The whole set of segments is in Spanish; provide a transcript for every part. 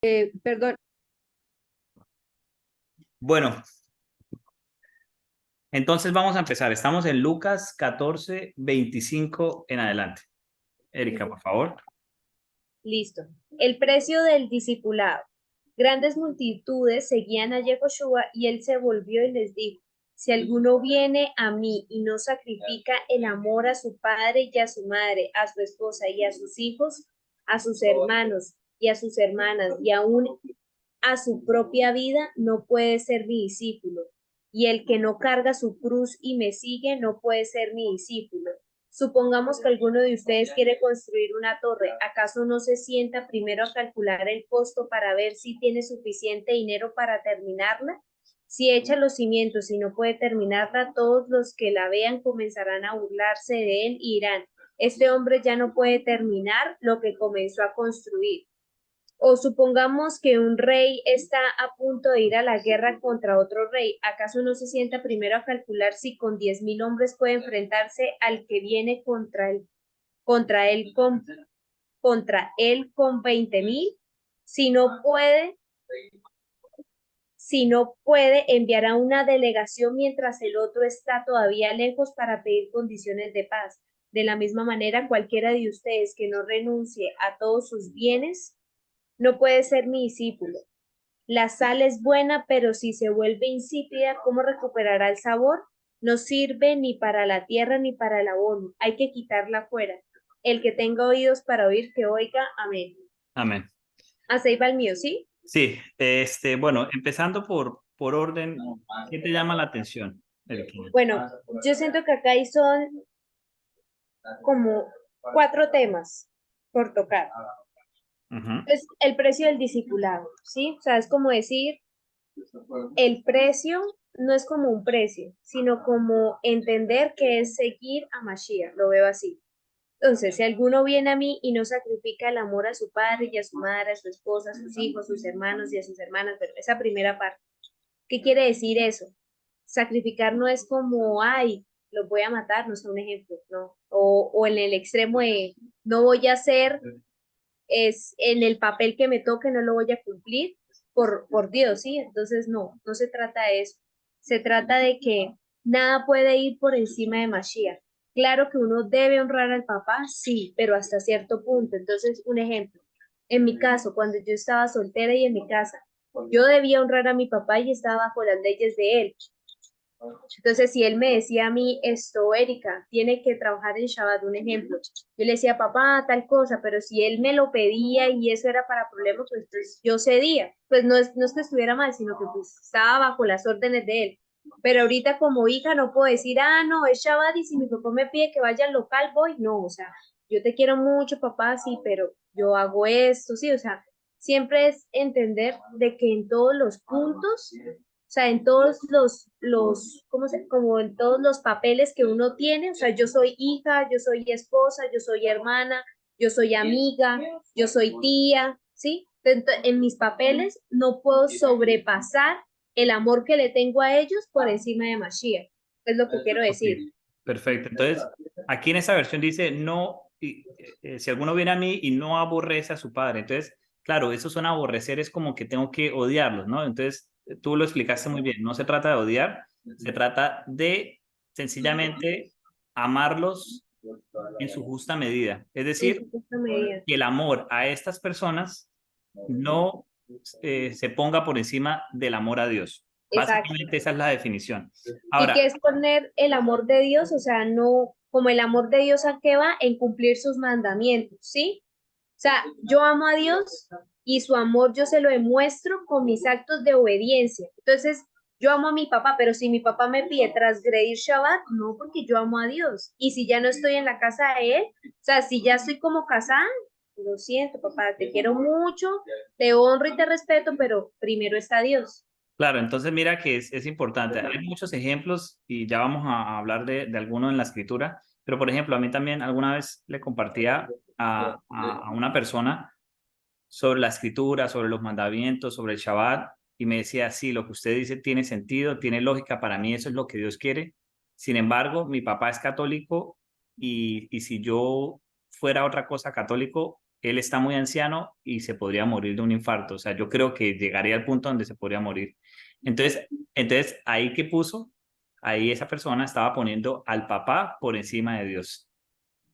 Perdón, Bueno, entonces vamos a empezar. Estamos en Lucas 14, 25 en adelante. Erika, por favor. listo. El precio del discipulado. Grandes multitudes seguían a Yehoshua y él se volvió y les dijo, si alguno viene a mí y no sacrifica el amor a su padre y a su madre, a su esposa y a sus hijos, a sus hermanos y a sus hermanas y aún a su propia vida, no puede ser mi discípulo. Y el que no carga su cruz y me sigue, no puede ser mi discípulo. Supongamos que alguno de ustedes quiere construir una torre. ¿Acaso no se sienta primero a calcular el costo para ver si tiene suficiente dinero para terminarla? Si echa los cimientos y no puede terminarla, todos los que la vean comenzarán a burlarse de él y dirán, este hombre ya no puede terminar lo que comenzó a construir. O supongamos que un rey está a punto de ir a la guerra contra otro rey. ¿Acaso no se sienta primero a calcular si con 10.000 hombres puede enfrentarse al que viene contra él con 20.000? Si no puede, si no puede enviar a una delegación mientras el otro está todavía lejos para pedir condiciones de paz. De la misma manera, cualquiera de ustedes que no renuncie a todos sus bienes no puede ser mi discípulo. La sal es buena, pero si se vuelve insípida, ¿cómo recuperará el sabor? No sirve ni para la tierra ni para el abono. Hay que quitarla fuera. El que tenga oídos para oír, que oiga. Amén. Amén. Hasta ahí va el mío, ¿sí? Sí, bueno, empezando por orden, ¿qué te llama la atención, Erika? Bueno, yo siento que acá hay son como cuatro temas por tocar. Ujú. Es el precio del discipulado, ¿sí? O sea, es como decir, el precio no es como un precio, sino como entender que es seguir a Mashiach, lo veo así. Entonces, si alguno viene a mí y no sacrifica el amor a su padre y a su madre, a su esposa, a sus hijos, a sus hermanos y a sus hermanas, pero esa primera parte, ¿qué quiere decir eso? Sacrificar no es como, ay, los voy a matar, no es un ejemplo, no. O en el extremo de, no voy a hacer, es en el papel que me toque, no lo voy a cumplir por Dios, ¿sí? Entonces, no se trata de eso. Se trata de que nada puede ir por encima de Mashiach. Claro que uno debe honrar al papá, sí, pero hasta cierto punto. Entonces, un ejemplo. En mi caso, cuando yo estaba soltera y en mi casa, yo debía honrar a mi papá y estaba bajo las leyes de él. Entonces, si él me decía a mí, esto, Erika, tiene que trabajar en Shabbat, un ejemplo, yo le decía, papá, tal cosa, pero si él me lo pedía y eso era para problemas, pues entonces yo cedía. Pues no es que estuviera mal, sino que pues estaba bajo las órdenes de él. Pero ahorita como hija no puedo decir, no, es Shabbat y si mi papá me pide que vaya al local, voy. No, o sea, yo te quiero mucho, papá, sí, pero yo hago esto, sí, o sea, siempre es entender de que en todos los puntos, o sea, en todos como en todos los papeles que uno tiene, o sea, yo soy hija, yo soy esposa, yo soy hermana, yo soy amiga, yo soy tía, ¿sí? En mis papeles no puedo sobrepasar el amor que le tengo a ellos por encima de Mashiach, es lo que quiero Ok, decir. perfecto. Entonces, aquí en esta versión dice, no, si alguno viene a mí y no aborrece a su padre. Entonces, claro, eso son aborrecer, es como que tengo que odiarlos, ¿no? Entonces, tú lo explicaste muy bien. No se trata de odiar, se trata de sencillamente amarlos en su justa medida. Es En decir, su justa medida. que el amor a estas personas no se ponga por encima del amor a Dios. Exacto. Básicamente esa es la definición. Y que Ahora, es poner el amor de Dios, o sea, no como el amor de Dios a qué va en cumplir sus mandamientos, ¿sí? O sea, yo amo a Dios y su amor yo se lo demuestro con mis actos de obediencia. Entonces, yo amo a mi papá, pero si mi papá me pide transgredir Shabbat, no, porque yo amo a Dios. Y si ya no estoy en la casa de él, o sea, si ya estoy como casada, lo siento, papá, te quiero mucho, te honro y te respeto, pero primero está Dios. claro, entonces mira que es importante. Hay muchos ejemplos y ya vamos a hablar de alguno en la escritura, pero por ejemplo, a mí también alguna vez le compartía a una persona sobre la escritura, sobre los mandamientos, sobre el Shabbat, y me decía, sí, lo que usted dice tiene sentido, tiene lógica, para mí eso es lo que Dios quiere. Sin embargo, mi papá es católico y si yo fuera otra cosa católico, él está muy anciano y se podría morir de un infarto. O sea, yo creo que llegaría al punto donde se podría morir. Entonces ahí que puso, ahí esa persona estaba poniendo al papá por encima de Dios.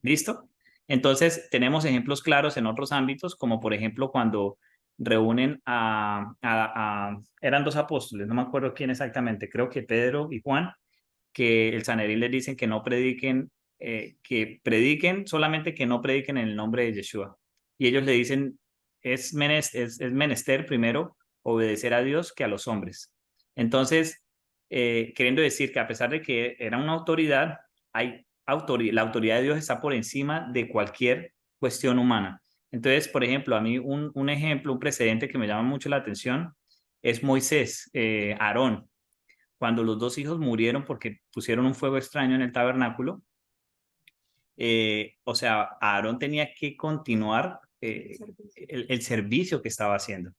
¿Listo? Entonces, tenemos ejemplos claros en otros ámbitos, como por ejemplo cuando reúnen eran dos apóstoles, no me acuerdo quién exactamente, creo que Pedro y Juan, que el Sanedrín les dicen que no prediquen, que prediquen, solamente que no prediquen en el nombre de Yeshua. Y ellos le dicen, es menester primero obedecer a Dios que a los hombres. Entonces, queriendo decir que a pesar de que era una autoridad, la autoridad de Dios está por encima de cualquier cuestión humana. Entonces, por ejemplo, a mí un ejemplo, un precedente que me llama mucho la atención es Moisés, Aarón, cuando los dos hijos murieron porque pusieron un fuego extraño en el tabernáculo. O sea, Aarón tenía que continuar el servicio que estaba haciendo.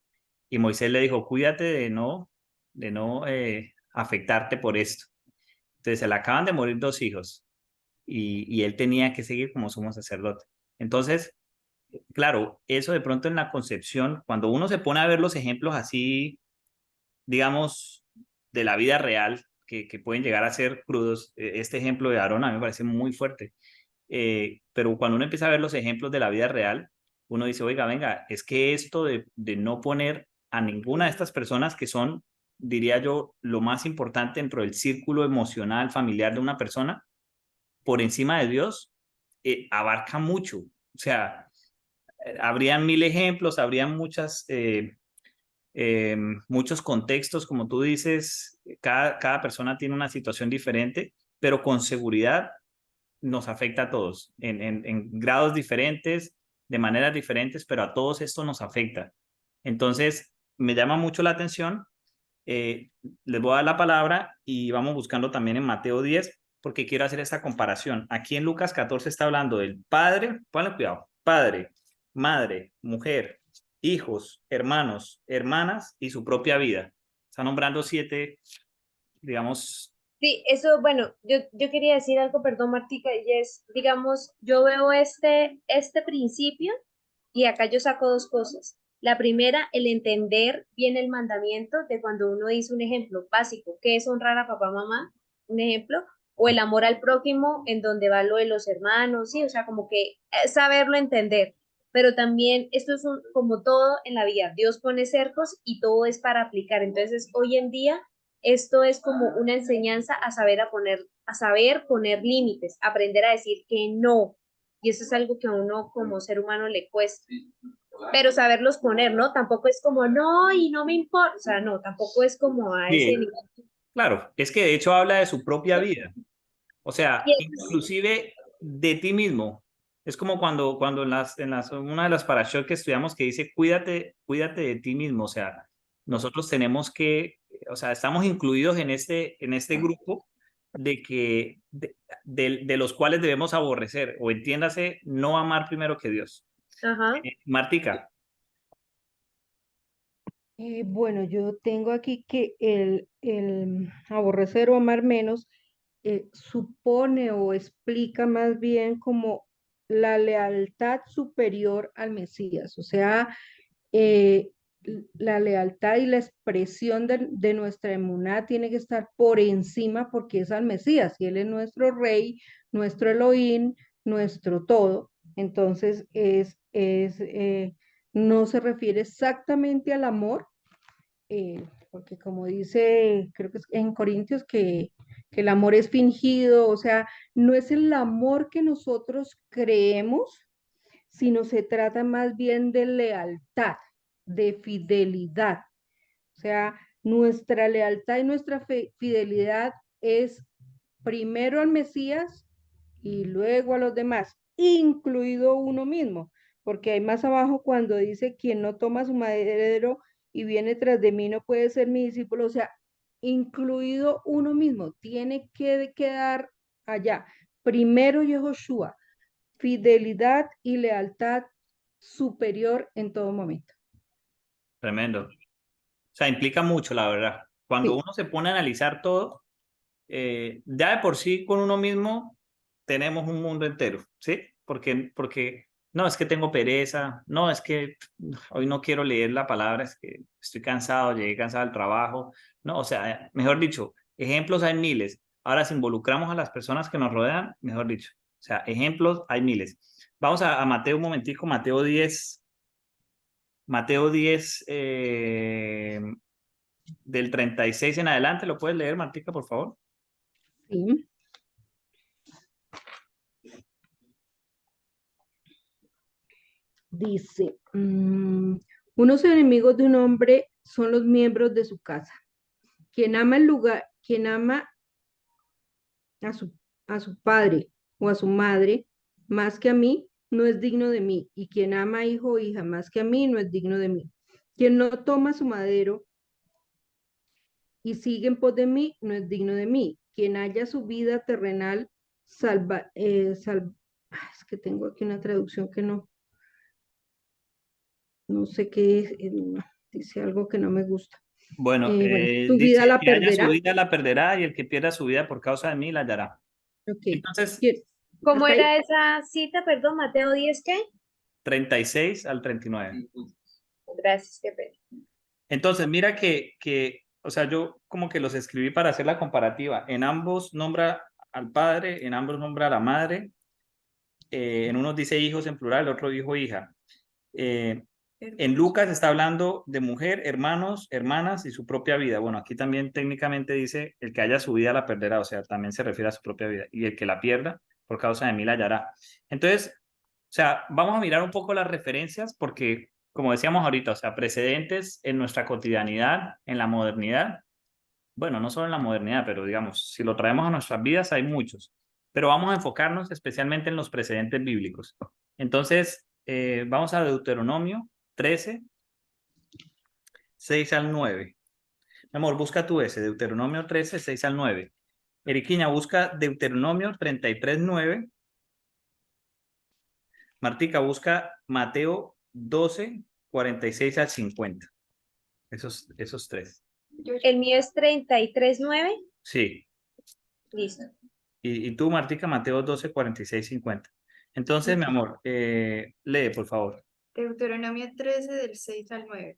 Y Moisés le dijo, cuídate de no afectarte por esto. Entonces, se le acaban de morir dos hijos y él tenía que seguir como sumo sacerdote. Entonces, claro, eso de pronto en la concepción, cuando uno se pone a ver los ejemplos así, digamos, de la vida real, que pueden llegar a ser crudos, este ejemplo de Aarón a mí me parece muy fuerte. Pero cuando uno empieza a ver los ejemplos de la vida real, uno dice, oiga, venga, es que esto de no poner a ninguna de estas personas que son, diría yo, lo más importante dentro del círculo emocional, familiar de una persona, por encima de Dios, abarca mucho. O sea, habrían mil ejemplos, habrían muchos contextos, como tú dices, cada persona tiene una situación diferente, pero con seguridad nos afecta a todos en grados diferentes, de maneras diferentes, pero a todos esto nos afecta. Entonces, me llama mucho la atención. eh, Les voy a dar la palabra y vamos buscando también en Mateo 10 porque quiero hacer esta comparación. Aquí en Lucas 14 está hablando del padre, ponle cuidado, padre, madre, mujer, hijos, hermanos, hermanas y su propia vida. Está nombrando 7, digamos. Sí, eso, bueno, yo quería decir algo, perdón, Martica, y es, digamos, yo veo este principio y acá yo saco dos cosas. La primera, el entender bien el mandamiento de cuando uno dice un ejemplo básico, que es honrar a papá, mamá, un ejemplo, o el amor al prójimo, en donde va lo de los hermanos, sí, o sea, como que saberlo entender. Pero también esto es como todo en la vida, Dios pone cercos y todo es para aplicar. Entonces, hoy en día esto es como una enseñanza a saber poner límites, aprender a decir que no. Y eso es algo que a uno como ser humano le cuesta. Pero saberlos poner, ¿no? Tampoco es como, no, y no me importa. O sea, no, tampoco es como a ese Sí, nivel. claro, es que de hecho habla de su propia vida. O Y sea, es- inclusive de ti mismo. Es como cuando una de las parashot que estudiamos que dice, cuídate de ti mismo. O sea, nosotros tenemos que, o sea, estamos incluidos en este grupo de los cuales debemos aborrecer, o entiéndase, no amar primero que Dios. Ajá. Martica, Bueno, yo tengo aquí que el aborrecer o amar menos supone o explica más bien como la lealtad superior al Mesías, o sea, eh, la lealtad y la expresión de nuestra emuná tiene que estar por encima porque es al Mesías y Él es nuestro Rey, nuestro Elohim, nuestro todo. Entonces, no se refiere exactamente al amor, porque como dice, creo que es en Corintios, que el amor es fingido, o sea, no es el amor que nosotros creemos, sino se trata más bien de lealtad, de fidelidad. O sea, nuestra lealtad y nuestra fidelidad es primero al Mesías y luego a los demás, incluido uno mismo, porque hay más abajo cuando dice, quien no toma su madero y viene tras de mí no puede ser mi discípulo, o sea, incluido uno mismo, tiene que quedar allá. Primero Yehoshua, fidelidad y lealtad superior en todo momento. tremendo. O sea, implica mucho, la verdad. Cuando Sí, uno se pone a analizar todo, ya de por sí con uno mismo tenemos un mundo entero, ¿sí? Porque no, es que tengo pereza, no, es que hoy no quiero leer la palabra, es que estoy cansado, llegué cansado al trabajo. No, o sea, mejor dicho, ejemplos hay miles. Ahora, si involucramos a las personas que nos rodean, mejor dicho, o sea, ejemplos hay miles. Vamos a Mateo un momentico, Mateo 10 del 36 en adelante, ¿lo puedes leer, Martica, por favor? Sí. Dice, unos enemigos de un hombre son los miembros de su casa. Quien ama a su padre o a su madre más que a mí, no es digno de mí. Y quien ama a hijo o hija más que a mí, no es digno de mí. Quien no toma su madero y sigue en pos de mí, no es digno de mí. Quien haya su vida terrenal, es que tengo aquí una traducción que no sé qué es, no, dice algo que no me gusta. Bueno, Bueno, su dice, vida el la que haya su perderá. vida la perderá y el que pierda su vida por causa de mí la hallará. Ok. Entonces, ¿Quién? ¿Cómo ¿Hasta ahí? era esa cita? Perdón, Mateo 10, ¿qué? 36 al 39. Gracias, qué pena. Entonces, mira o sea, yo como que los escribí para hacer la comparativa. En ambos nombra al padre, en ambos nombra a la madre. En unos dice hijos en plural, otro dijo hija. En Lucas está hablando de mujer, hermanos, hermanas y su propia vida. Bueno, aquí también técnicamente dice el que haya su vida la perderá, o sea, también se refiere a su propia vida. Y el que la pierda por causa de mí la hallará. Entonces, o sea, vamos a mirar un poco las referencias porque, como decíamos ahorita, o sea, precedentes en nuestra cotidianidad, en la modernidad. Bueno, no solo en la modernidad, pero digamos, si lo traemos a nuestras vidas, hay muchos. Pero vamos a enfocarnos especialmente en los precedentes bíblicos. Entonces, vamos a Deuteronomio 13, 6 al 9. Mi amor, busca tú ese, Deuteronomio 13, 6 al 9. Eriquiña, busca Deuteronomio 33, 9. Martica, busca Mateo 12, 46 al 50. Esos tres. El mío es 33:9. Sí. Listo. Y tú, Martica, Mateo 12, 46, 50. Entonces, mi amor, lee, por favor. Deuteronomio 13 del 6 al 9.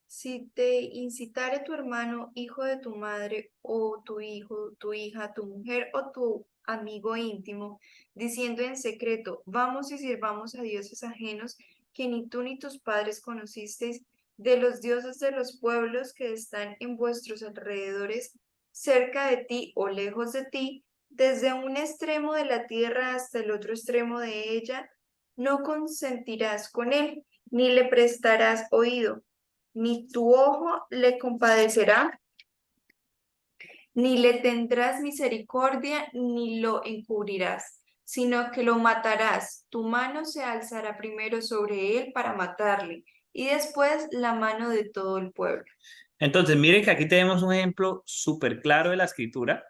Si te incitare tu hermano, hijo de tu madre, o tu hijo, tu hija, tu mujer o tu amigo íntimo, diciendo en secreto, vamos y sirvamos a dioses ajenos que ni tú ni tus padres conocisteis, de los dioses de los pueblos que están en vuestros alrededores, cerca de ti o lejos de ti, desde un extremo de la tierra hasta el otro extremo de ella, no consentirás con él, ni le prestarás oído, ni tu ojo le compadecerá, ni le tendrás misericordia, ni lo encubrirás, sino que lo matarás. Tu mano se alzará primero sobre él para matarle, y después la mano de todo el pueblo. Entonces, miren que aquí tenemos un ejemplo súper claro de la escritura,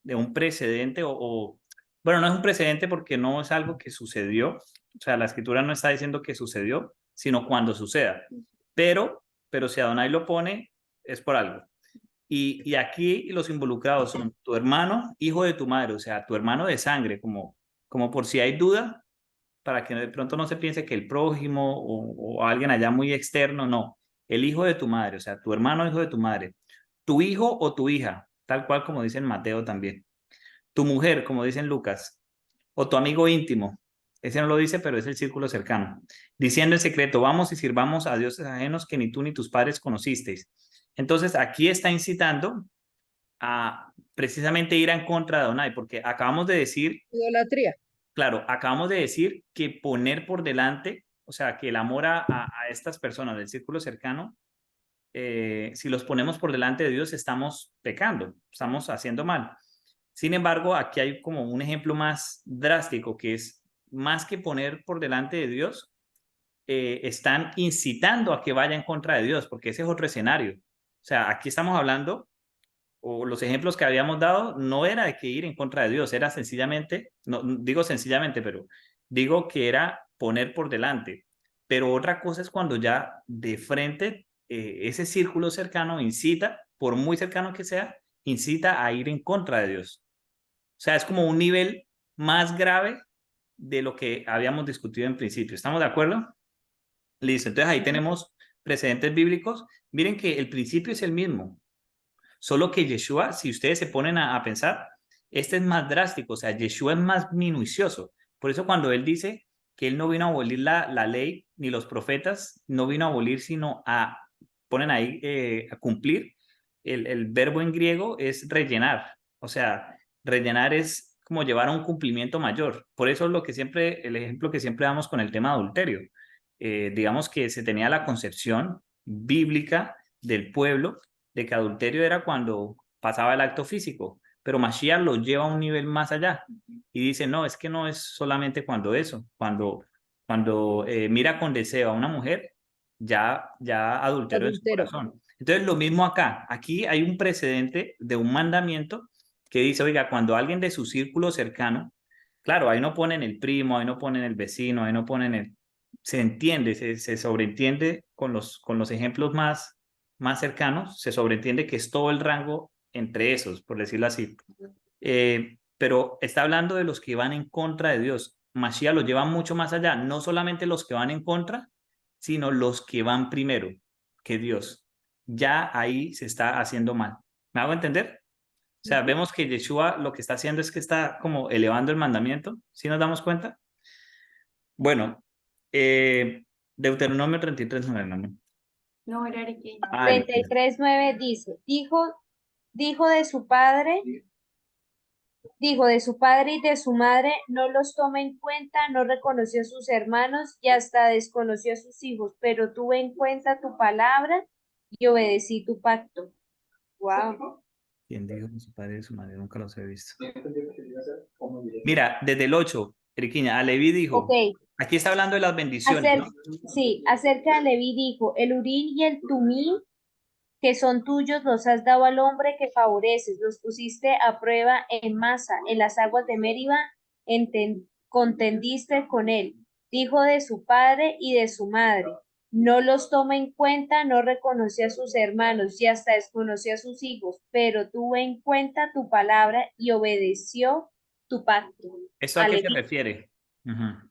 de un precedente bueno, no es un precedente porque no es algo que sucedió, o sea, la escritura no está diciendo que sucedió, sino cuando suceda. Pero si Adonai lo pone, es por algo. Y aquí los involucrados son tu hermano, hijo de tu madre, o sea, tu hermano de sangre, como por si hay duda, para que de pronto no se piense que el prójimo o alguien allá muy externo, no. El hijo de tu madre, o sea, tu hermano, hijo de tu madre. Tu hijo o tu hija, tal cual como dice en Mateo también. Tu mujer, como dice en Lucas. O tu amigo íntimo. Ese no lo dice, pero es el círculo cercano. Diciendo en secreto, vamos y sirvamos a dioses ajenos que ni tú ni tus padres conocisteis. Entonces, aquí está incitando a precisamente ir en contra de Adonai, porque acabamos de decir, Idolatría. claro, acabamos de decir que poner por delante, o sea, que el amor a estas personas del círculo cercano, si los ponemos por delante de Dios, estamos pecando, estamos haciendo mal. Sin embargo, aquí hay como un ejemplo más drástico, que es más que poner por delante de Dios, están incitando a que vaya en contra de Dios, porque ese es otro escenario. O sea, aquí estamos hablando, o los ejemplos que habíamos dado, no era de que ir en contra de Dios, era sencillamente, no digo sencillamente, pero digo que era poner por delante. Pero otra cosa es cuando ya de frente ese círculo cercano incita, por muy cercano que sea, incita a ir en contra de Dios. O sea, es como un nivel más grave de lo que habíamos discutido en principio. ¿Estamos de acuerdo? Listo. Entonces ahí tenemos precedentes bíblicos. Miren que el principio es el mismo, solo que Yeshua, si ustedes se ponen a pensar, este es más drástico, o sea, Yeshua es más minucioso. Por eso cuando él dice que él no vino a abolir la ley ni los profetas, no vino a abolir, sino a, ponen ahí, a cumplir. El verbo en griego es rellenar, o sea, rellenar es como llevar a un cumplimiento mayor. Por eso es lo que siempre, el ejemplo que siempre damos con el tema adulterio. Digamos que se tenía la concepción bíblica del pueblo de que adulterio era cuando pasaba el acto físico, pero Mashiach lo lleva a un nivel más allá y dice, no, es que no es solamente cuando eso, cuando mira con deseo a una mujer, ya adulteró en su Adultero. corazón. Entonces, lo mismo acá, aquí hay un precedente de un mandamiento que dice, oiga, cuando alguien de su círculo cercano, claro, ahí no ponen el primo, ahí no ponen el vecino, ahí no ponen el... Se entiende, se sobreentiende con los ejemplos más cercanos, se sobreentiende que es todo el rango entre esos, por decirlo así. Pero está hablando de los que van en contra de Dios. Mashiach lo lleva mucho más allá, no solamente los que van en contra, sino los que van primero que Dios. Ya ahí se está haciendo mal. ¿Me hago entender? O sea, vemos que Yeshua lo que está haciendo es que está como elevando el mandamiento. ¿Sí nos damos cuenta? Bueno, Deuteronomio 33:9, ¿no? No, era Ariqueño. Ah, 33:9 dice, dijo de su padre y de su madre, no los toma en cuenta, no reconoció a sus hermanos y hasta desconoció a sus hijos, pero tuve en cuenta tu palabra y obedecí tu pacto. Wow. ¿Quién dijo que su padre y su madre? Nunca los he visto. Mira, desde el 8, Eriquiña, a Leví dijo, Ok, aquí está hablando de las bendiciones, ¿no? sí, acerca de Leví dijo, el Urín y el Tumí que son tuyos, los has dado al hombre que favoreces, los pusiste a prueba en Masa, en las aguas de Meriba, contendiste con él, dijo de su padre y de su madre. No los toma en cuenta, no reconoció a sus hermanos y hasta desconoció a sus hijos, pero tuvo en cuenta tu palabra y obedeció tu pacto. ¿Esto a qué se refiere? Ujú.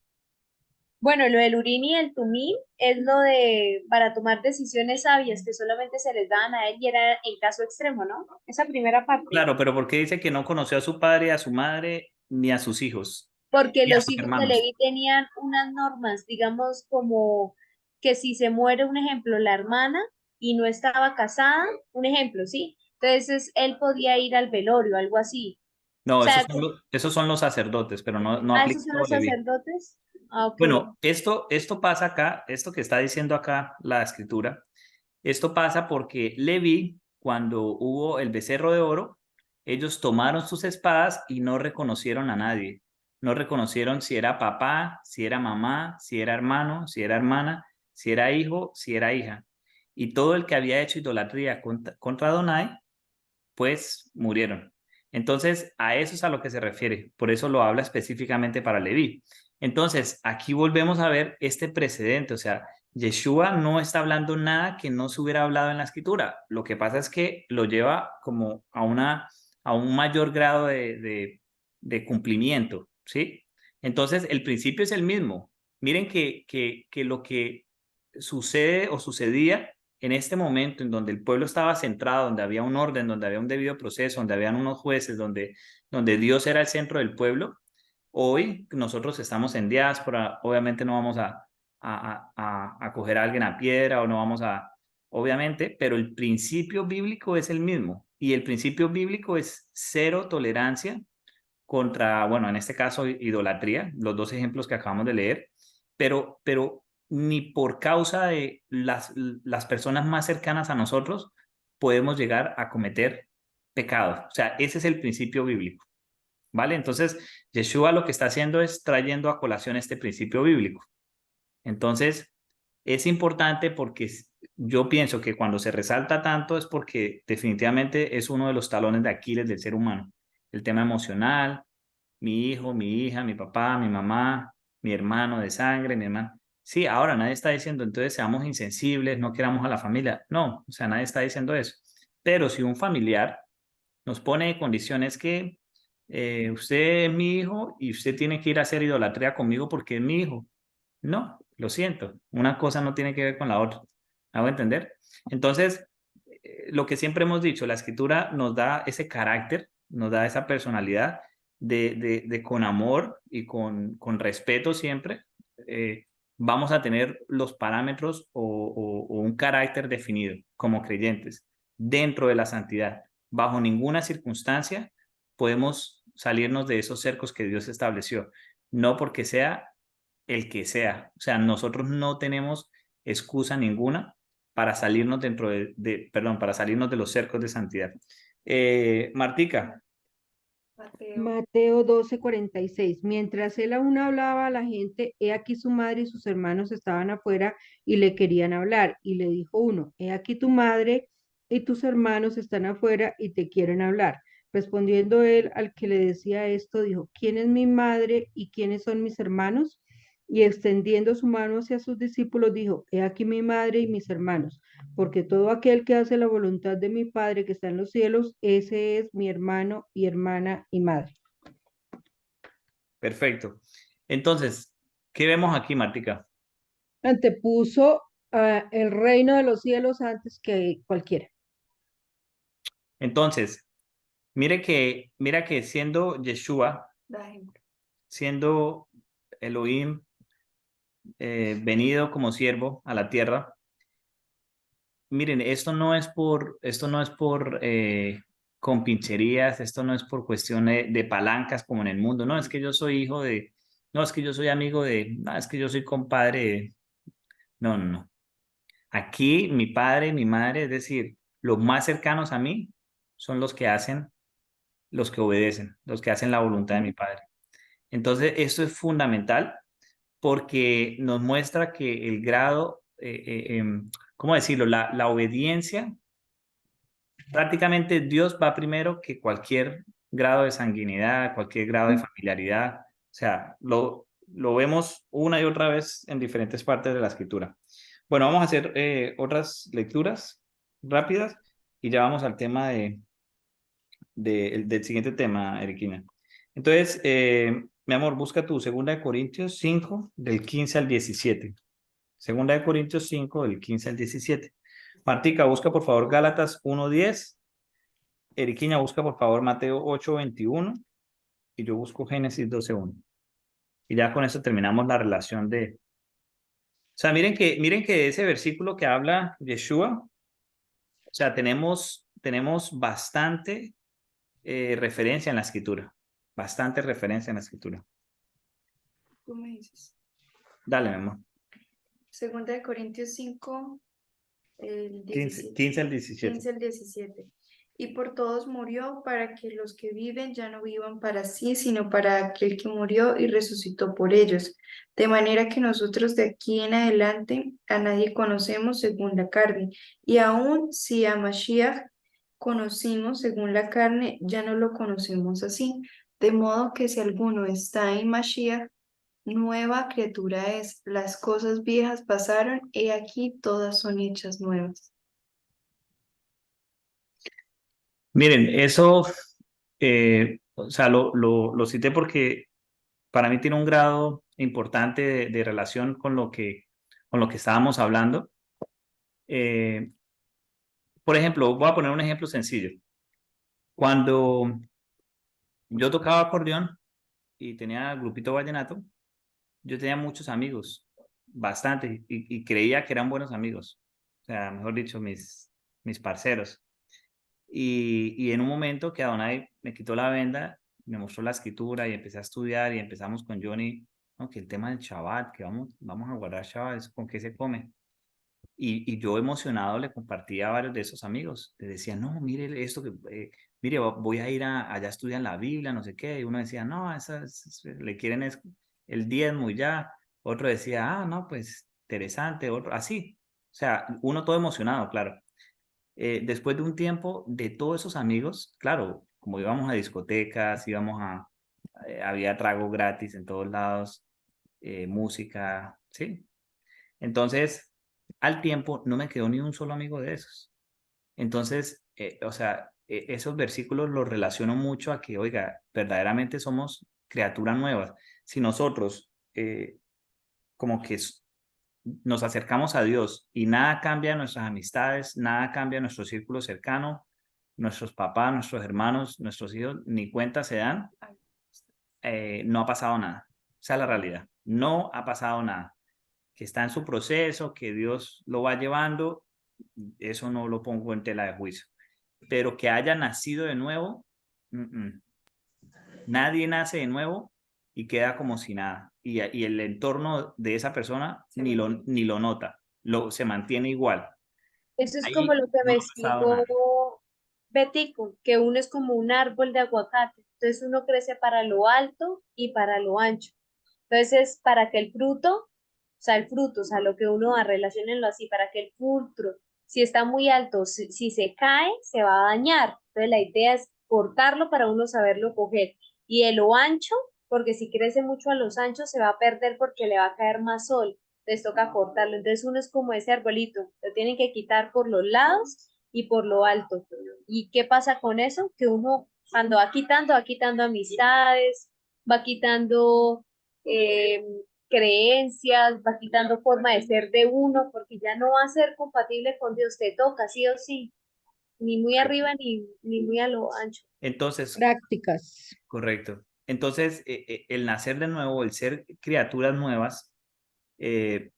Bueno, lo del Urín y el Tumím es lo de para tomar decisiones sabias que solamente se les daban a él y era en caso extremo, ¿no? Esa primera parte. Claro, pero ¿por qué dice que no conoció a su padre, a su madre, ni a sus hijos, Porque ni a los sus hijos de hermanos? Leví tenían unas normas, digamos, como que si se muere, un ejemplo, la hermana y no estaba casada, un ejemplo, ¿sí? Entonces él podía ir al velorio, algo así. O No, sea, esos son los sacerdotes, pero no ¿a aplica esos son todo los Leví. sacerdotes? Ah, ok. Bueno, esto pasa acá, esto que está diciendo acá la escritura, esto pasa porque Leví, cuando hubo el becerro de oro, ellos tomaron sus espadas y no reconocieron a nadie. No reconocieron si era papá, si era mamá, si era hermano, si era hermana, si era hijo, si era hija. Y todo el que había hecho idolatría contra Adonai, pues murieron. Entonces, a eso es a lo que se refiere. Por eso lo habla específicamente para Leví. Entonces, aquí volvemos a ver este precedente. O sea, Yeshua no está hablando nada que no se hubiera hablado en la escritura. Lo que pasa es que lo lleva como a un mayor grado de cumplimiento, ¿sí? Entonces, el principio es el mismo. Miren que lo que sucede o sucedía en este momento en donde el pueblo estaba centrado, donde había un orden, donde había un debido proceso, donde habían unos jueces, donde Dios era el centro del pueblo, hoy nosotros estamos en diáspora, obviamente no vamos a coger a alguien a piedra o no vamos obviamente, pero el principio bíblico es el mismo y el principio bíblico es cero tolerancia contra, bueno, en este caso, idolatría, los dos ejemplos que acabamos de leer, pero ni por causa de las personas más cercanas a nosotros podemos llegar a cometer pecado. O sea, ese es el principio bíblico, ¿vale? Entonces, Yeshua lo que está haciendo es trayendo a colación este principio bíblico. Entonces, es importante porque yo pienso que cuando se resalta tanto es porque definitivamente es uno de los talones de Aquiles del ser humano. El tema emocional, mi hijo, mi hija, mi papá, mi mamá, mi hermano de sangre, mi hermano. Sí, ahora nadie está diciendo entonces seamos insensibles, no queramos a la familia. No, o sea, nadie está diciendo eso. Pero si un familiar nos pone condiciones que usted es mi hijo y usted tiene que ir a hacer idolatría conmigo porque es mi hijo. No, lo siento, una cosa no tiene que ver con la otra. ¿Me hago entender? Entonces, lo que siempre hemos dicho, la escritura nos da ese carácter, nos da esa personalidad de con amor y con respeto siempre. Vamos a tener los parámetros o un carácter definido como creyentes dentro de la santidad. Bajo ninguna circunstancia podemos salirnos de esos cercos que Dios estableció, no porque sea el que sea. O sea, nosotros no tenemos excusa ninguna para salirnos perdón, para salirnos de los cercos de santidad. Martica, Mateo. Mateo 12:46. Mientras él aún hablaba a la gente, he aquí su madre y sus hermanos estaban afuera y le querían hablar. Y le dijo uno, he aquí tu madre y tus hermanos están afuera y te quieren hablar. Respondiendo él al que le decía esto, dijo, ¿quién es mi madre y quiénes son mis hermanos? Y extendiendo su mano hacia sus discípulos, dijo, he aquí mi madre y mis hermanos, porque todo aquel que hace la voluntad de mi Padre que está en los cielos, ese es mi hermano y hermana y madre. perfecto. Entonces, ¿qué vemos aquí, Martica? Antepuso el reino de los cielos antes que cualquiera. Entonces, mira que siendo Yeshua, Da ejemplo. siendo Elohim, venido como siervo a la tierra, miren, esto no es por compincherías, esto no es por cuestión de palancas como en el mundo, no, es que yo soy hijo de, no, es que yo soy amigo de, no, es que yo soy compadre de, no, no, no. Aquí mi padre y mi madre, es decir, los más cercanos a mí son los que hacen, los que obedecen, los que hacen la voluntad de mi padre. Entonces, esto es fundamental porque nos muestra que el grado, ¿cómo decirlo? La obediencia, prácticamente Dios va primero que cualquier grado de sanguinidad, cualquier grado de familiaridad. O sea, lo vemos una y otra vez en diferentes partes de la escritura. Bueno, vamos a hacer otras lecturas rápidas y ya vamos al tema del siguiente tema, Eriquina. Entonces, mi amor, busca tu 2 Corintios 5, del 15 al 17. 2 Corintios 5, del 15 al 17. Martica, busca por favor Gálatas 1:10. Eriquiña, busca por favor Mateo 8:21. Y yo busco Génesis 12:1. Y ya con eso terminamos la relación de... O sea, miren que ese versículo que habla Yeshua, o sea, tenemos bastante referencia en la escritura. Bastante referencia en la escritura. Tú me dices. Dale, mi amor. Segunda de Corintios 5, el 15, 17. 15 al 17. 15 al 17. Y por todos murió para que los que viven ya no vivan para sí, sino para aquel que murió y resucitó por ellos. De manera que nosotros de aquí en adelante a nadie conocemos según la carne. Y aun si a Mashiach conocimos según la carne, ya no lo conocemos así. De modo que si alguno está en Mashiach, nueva criatura es. Las cosas viejas pasaron, y aquí todas son hechas nuevas. Miren, eso, o sea, lo cité porque para mí tiene un grado importante de relación con lo que estábamos hablando. Eh, por ejemplo, voy a poner un ejemplo sencillo. Cuando yo tocaba acordeón y tenía grupito vallenato, yo tenía muchos amigos, bastante, y creía que eran buenos amigos. O sea, mejor dicho, mis parceros. Y en un momento que Adonai me quitó la venda, me mostró la escritura y empecé a estudiar y empezamos con Johnny, ¿no? Que el tema del Shabbat, que vamos a guardar Shabbat, ¿eso ¿con qué se come? Y yo emocionado le compartía a varios de esos amigos. Les decía, no, mire esto, mire, voy a ir allá a estudiar la Biblia, no sé qué. Y uno decía, no, le quieren el diezmo y ya. Otro decía, ah, no, pues interesante. Otro, así. O sea, uno todo emocionado, claro. Después de un tiempo de todos esos amigos, claro, como íbamos a discotecas, había trago gratis en todos lados, música, ¿sí? Entonces, al tiempo no me quedó ni un solo amigo de esos. Entonces, o sea, esos versículos los relaciono mucho a que, oiga, verdaderamente somos criaturas nuevas. Si nosotros como que nos acercamos a Dios y nada cambia en nuestras amistades, nada cambia en nuestro círculo cercano, nuestros papás, nuestros hermanos, nuestros hijos, ni cuenta se dan, no ha pasado nada. Esa es la realidad. No ha pasado nada. Que está en su proceso, que Dios lo va llevando, eso no lo pongo en tela de juicio. Pero que haya nacido de nuevo, nadie nace de nuevo y queda como si nada. Y el entorno de esa persona ni lo nota, se mantiene igual. Eso es como Ahí lo que no me ha pasado nada. explicó Betico, que uno es como un árbol de aguacate. Entonces uno crece para lo alto y para lo ancho. Entonces, para que el fruto, o sea, lo que uno va, relaciónenlo así, para que el fruto, si está muy alto, si se cae, se va a dañar. Entonces, la idea es cortarlo para uno saberlo coger. Y de lo ancho, porque si crece mucho a los anchos, se va a perder porque le va a caer más sol. Entonces, toca cortarlo. Entonces, uno es como ese arbolito, lo tienen que quitar por los lados y por lo alto. ¿Y qué pasa con eso? Que uno, cuando va quitando amistades, va quitando eh, creencias, va quitando forma de ser de uno, porque ya no va a ser compatible con Dios, te toca, sí o sí, ni muy arriba ni muy a lo ancho. Entonces, Prácticas. correcto. Entonces, el nacer de nuevo, el ser criaturas nuevas,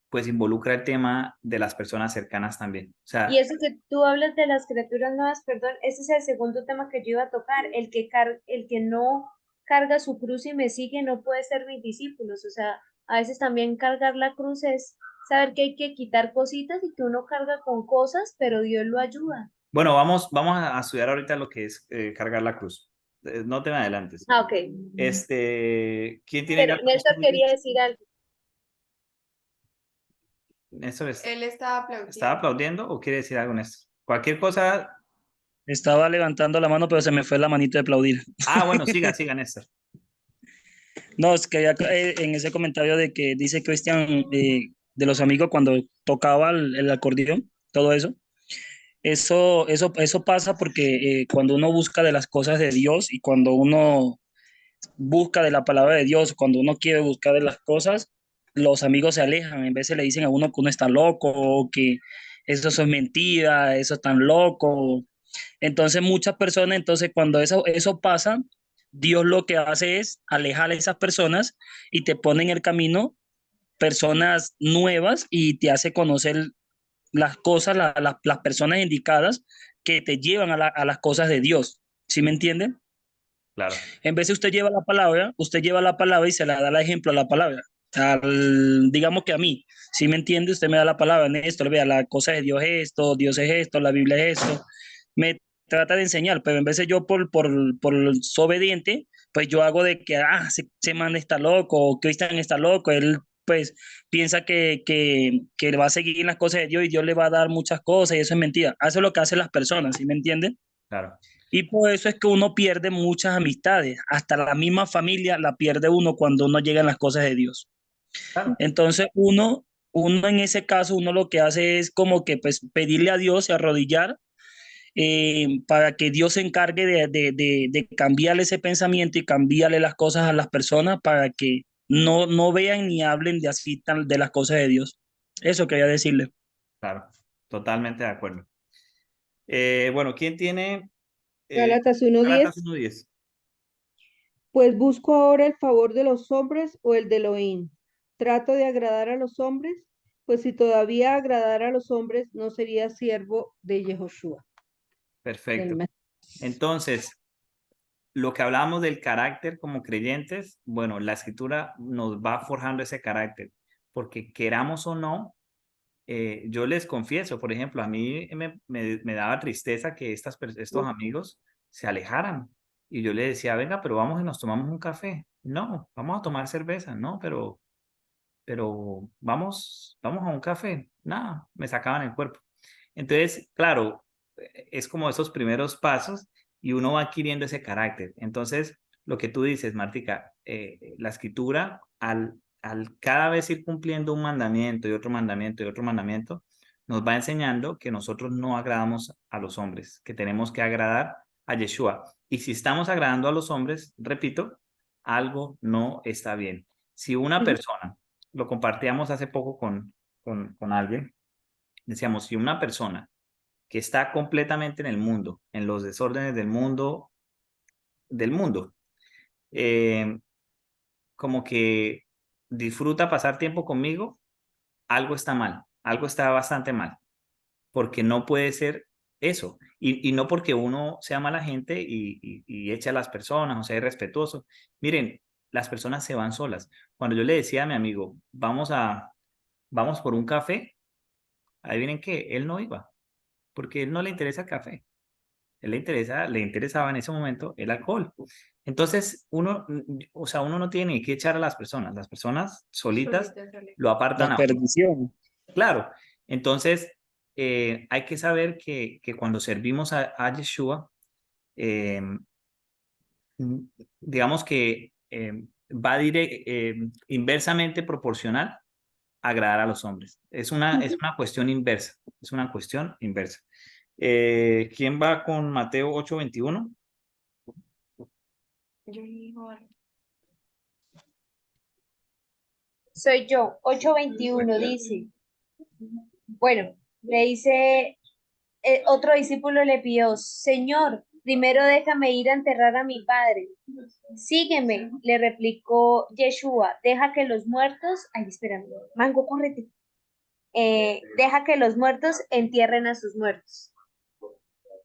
pues involucra el tema de las personas cercanas también. O Y sea, eso que tú hablas de las criaturas nuevas, perdón, ese es el segundo tema que yo iba a tocar, el que no carga su cruz y me sigue no puede ser mis discípulos, o sea, a veces también cargar la cruz es saber que hay que quitar cositas y que uno carga con cosas, pero Dios lo ayuda. bueno, vamos a estudiar ahorita lo que es cargar la cruz. No te me adelantes. Ah, ok. ¿Quién tiene Pero ya la Néstor cruz? quería decir algo. ¿Néstor Él estaba estaba aplaudiendo. aplaudiendo o quiere decir algo, Néstor? Cualquier cosa. Estaba levantando la mano, pero se me fue la manito de aplaudir. Ah, bueno, siga, Néstor. No, es que en ese comentario de que dice Cristian de los amigos cuando tocaba el acordeón, todo eso. Eso pasa porque cuando uno busca de las cosas de Dios y cuando uno busca de la palabra de Dios, cuando uno quiere buscar de las cosas, los amigos se alejan, en vez de le dicen a uno que uno está loco o que eso es mentira, eso es tan loco. Entonces muchas personas, entonces cuando eso pasa, Dios lo que hace es alejar a esas personas y te pone en el camino personas nuevas y te hace conocer las cosas, las personas indicadas que te llevan a las cosas de Dios. ¿Sí me entienden? Claro, En vez de usted lleva la palabra y se la da el ejemplo a la palabra. Digamos que a mí, si me entiende, usted me da la palabra en esto, vea, la cosa de Dios es esto, la Biblia es esto. Me trata de enseñar, pero en vez de yo por desobediente, pues yo hago de que, se man está loco, o Cristian está loco, él pues piensa que va a seguir en las cosas de Dios y Dios le va a dar muchas cosas y eso es mentira. Eso es lo que hacen las personas, ¿sí me entienden? claro. Y por eso es que uno pierde muchas amistades, hasta la misma familia la pierde uno cuando uno llega en las cosas de Dios. Claro. Entonces uno en ese caso, uno lo que hace es como que pues pedirle a Dios y arrodillar para que Dios se encargue de cambiarle ese pensamiento y cambiarle las cosas a las personas para que no vean ni hablen de así de las cosas de Dios. Eso quería decirle. Claro, totalmente de acuerdo. Bueno, ¿quién tiene Gálatas Gálatas 1:10. 1:10? Pues busco ahora el favor de los hombres o el de Elohim. Trato de agradar a los hombres, pues si todavía agradara a los hombres, no sería siervo de Yehoshua, del Perfecto. Mesías. Entonces, lo que hablábamos del carácter como creyentes, bueno, la escritura nos va forjando ese carácter, porque queramos o no, yo les confieso, por ejemplo, a mí me daba tristeza que estos amigos se alejaran. Y yo les decía, venga, pero vamos y nos tomamos un café. No, vamos a tomar cerveza. No, pero vamos a un café. Nada, me sacaban el cuerpo. Entonces, claro, es como esos primeros pasos y uno va adquiriendo ese carácter. Entonces, lo que tú dices, Martica, la escritura, al cada vez ir cumpliendo un mandamiento y otro mandamiento y otro mandamiento, nos va enseñando que nosotros no agradamos a los hombres, que tenemos que agradar a Yeshua. Y si estamos agradando a los hombres, repito, algo no está bien. Si una persona, lo compartíamos hace poco con alguien, decíamos, si una persona que está completamente en el mundo, en los desórdenes del mundo, eh, como que disfruta pasar tiempo conmigo, algo está mal, algo está bastante mal, porque no puede ser eso. Y no porque uno sea mala gente y eche a las personas o sea irrespetuoso. Miren, las personas se van solas. Cuando yo le decía a mi amigo, vamos por un café, adivinen qué, él no iba, porque él no le interesa el café. Le interesaba en ese momento el alcohol. Entonces, o sea, uno no tiene que echar a las personas solitas Solitas sale. lo apartan La a uno. perdición. Claro, entonces hay que saber que cuando servimos a Yeshua, eh, digamos que va inversamente proporcional a agradar a los hombres. Es una cuestión inversa, es una cuestión inversa. ¿Quién va con Mateo 8:21? Yo digo algo. Soy yo, 8:21 dice. Bueno, le dice, otro discípulo le pidió, Señor, primero déjame ir a enterrar a mi padre. Sígueme, le replicó Yeshua, deja que los muertos, ay, espérame, Mango, córrete. Deja que los muertos entierren a sus muertos.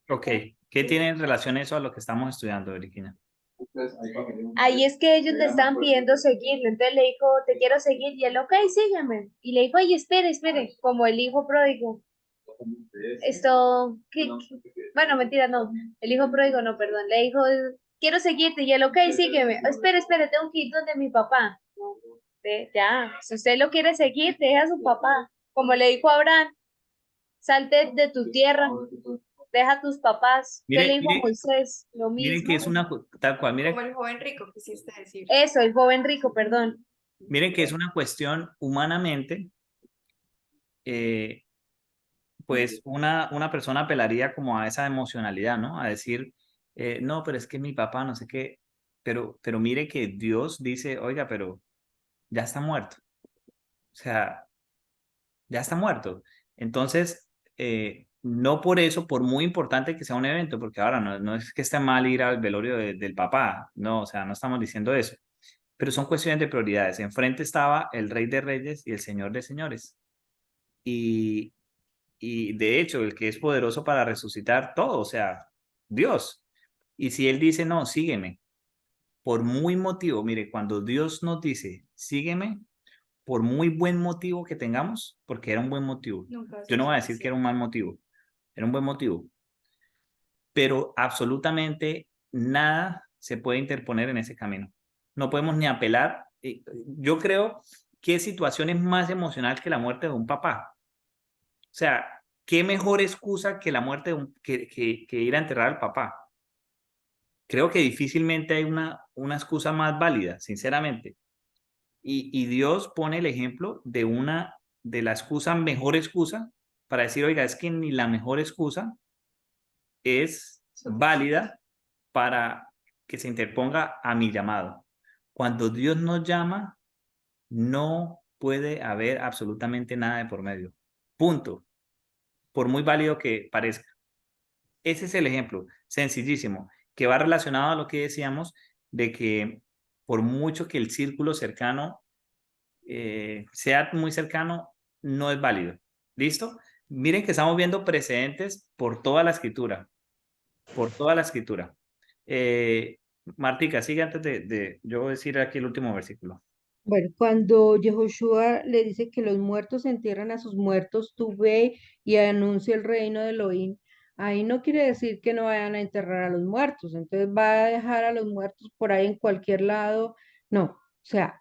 Ok, ¿qué tiene en relación eso a lo que estamos estudiando, Virginia? Ahí es que ellos le estaban pidiendo seguirlo, entonces le dijo, te quiero seguir, y él, ok, sígueme. Y le dijo, ay, espere, como el hijo pródigo. Esto, bueno, mentira, no, el hijo pródigo no, perdón, le dijo, quiero seguirte, y él, ok, sígueme. Espere, tengo que ir donde mi papá. No, ya, si usted lo quiere seguir, deja a su papá. Como le dijo a Abraham, salte de tu tierra, deja a tus papás. ¿Qué le Mire, dijo a mire, Moisés? Lo miren que mismo. es tal cual, Como el joven rico, quisiste decir. Eso, el joven rico, perdón. miren que es una cuestión humanamente, pues una persona apelaría como a esa emocionalidad, ¿no? A decir, no, pero es que mi papá, no sé qué, pero mire que Dios dice, oiga, pero ya está muerto. O sea, ya está muerto. Entonces, no por eso, por muy importante que sea un evento, porque ahora no es que esté mal ir al velorio del papá, no, o sea, no estamos diciendo eso, pero son cuestiones de prioridades. Enfrente estaba el Rey de Reyes y el Señor de Señores. Y, y de hecho, el que es poderoso para resucitar todo, o sea, Dios. Y si Él dice, no, sígueme, por muy motivo, mire, cuando Dios nos dice, sígueme, por muy buen motivo que tengamos, porque era un buen motivo. Nunca es Yo no voy a decir que era un mal motivo, era un buen motivo, pero absolutamente nada se puede interponer en ese camino. No podemos ni apelar. Yo creo que situación es más emocional que la muerte de un papá. O sea, ¿qué mejor excusa que la muerte que ir a enterrar al papá? Creo que difícilmente hay una excusa más válida, sinceramente. Y Dios pone el ejemplo de la excusa, mejor excusa, para decir, oiga, es que ni la mejor excusa es válida para que se interponga a mi llamado. Cuando Dios nos llama, no puede haber absolutamente nada de por medio. Punto. Por muy válido que parezca. Ese es el ejemplo, sencillísimo, que va relacionado a lo que decíamos de que por mucho que el círculo cercano sea muy cercano, no es válido. ¿Listo? Miren que estamos viendo precedentes por toda la escritura, por toda la escritura. Martica, sigue antes de yo decir aquí el último versículo. Bueno, cuando Yehoshua le dice que los muertos entierran a sus muertos, tú ve y anuncia el reino de Elohim. Ahí no quiere decir que no vayan a enterrar a los muertos, entonces va a dejar a los muertos por ahí en cualquier lado. No, o sea,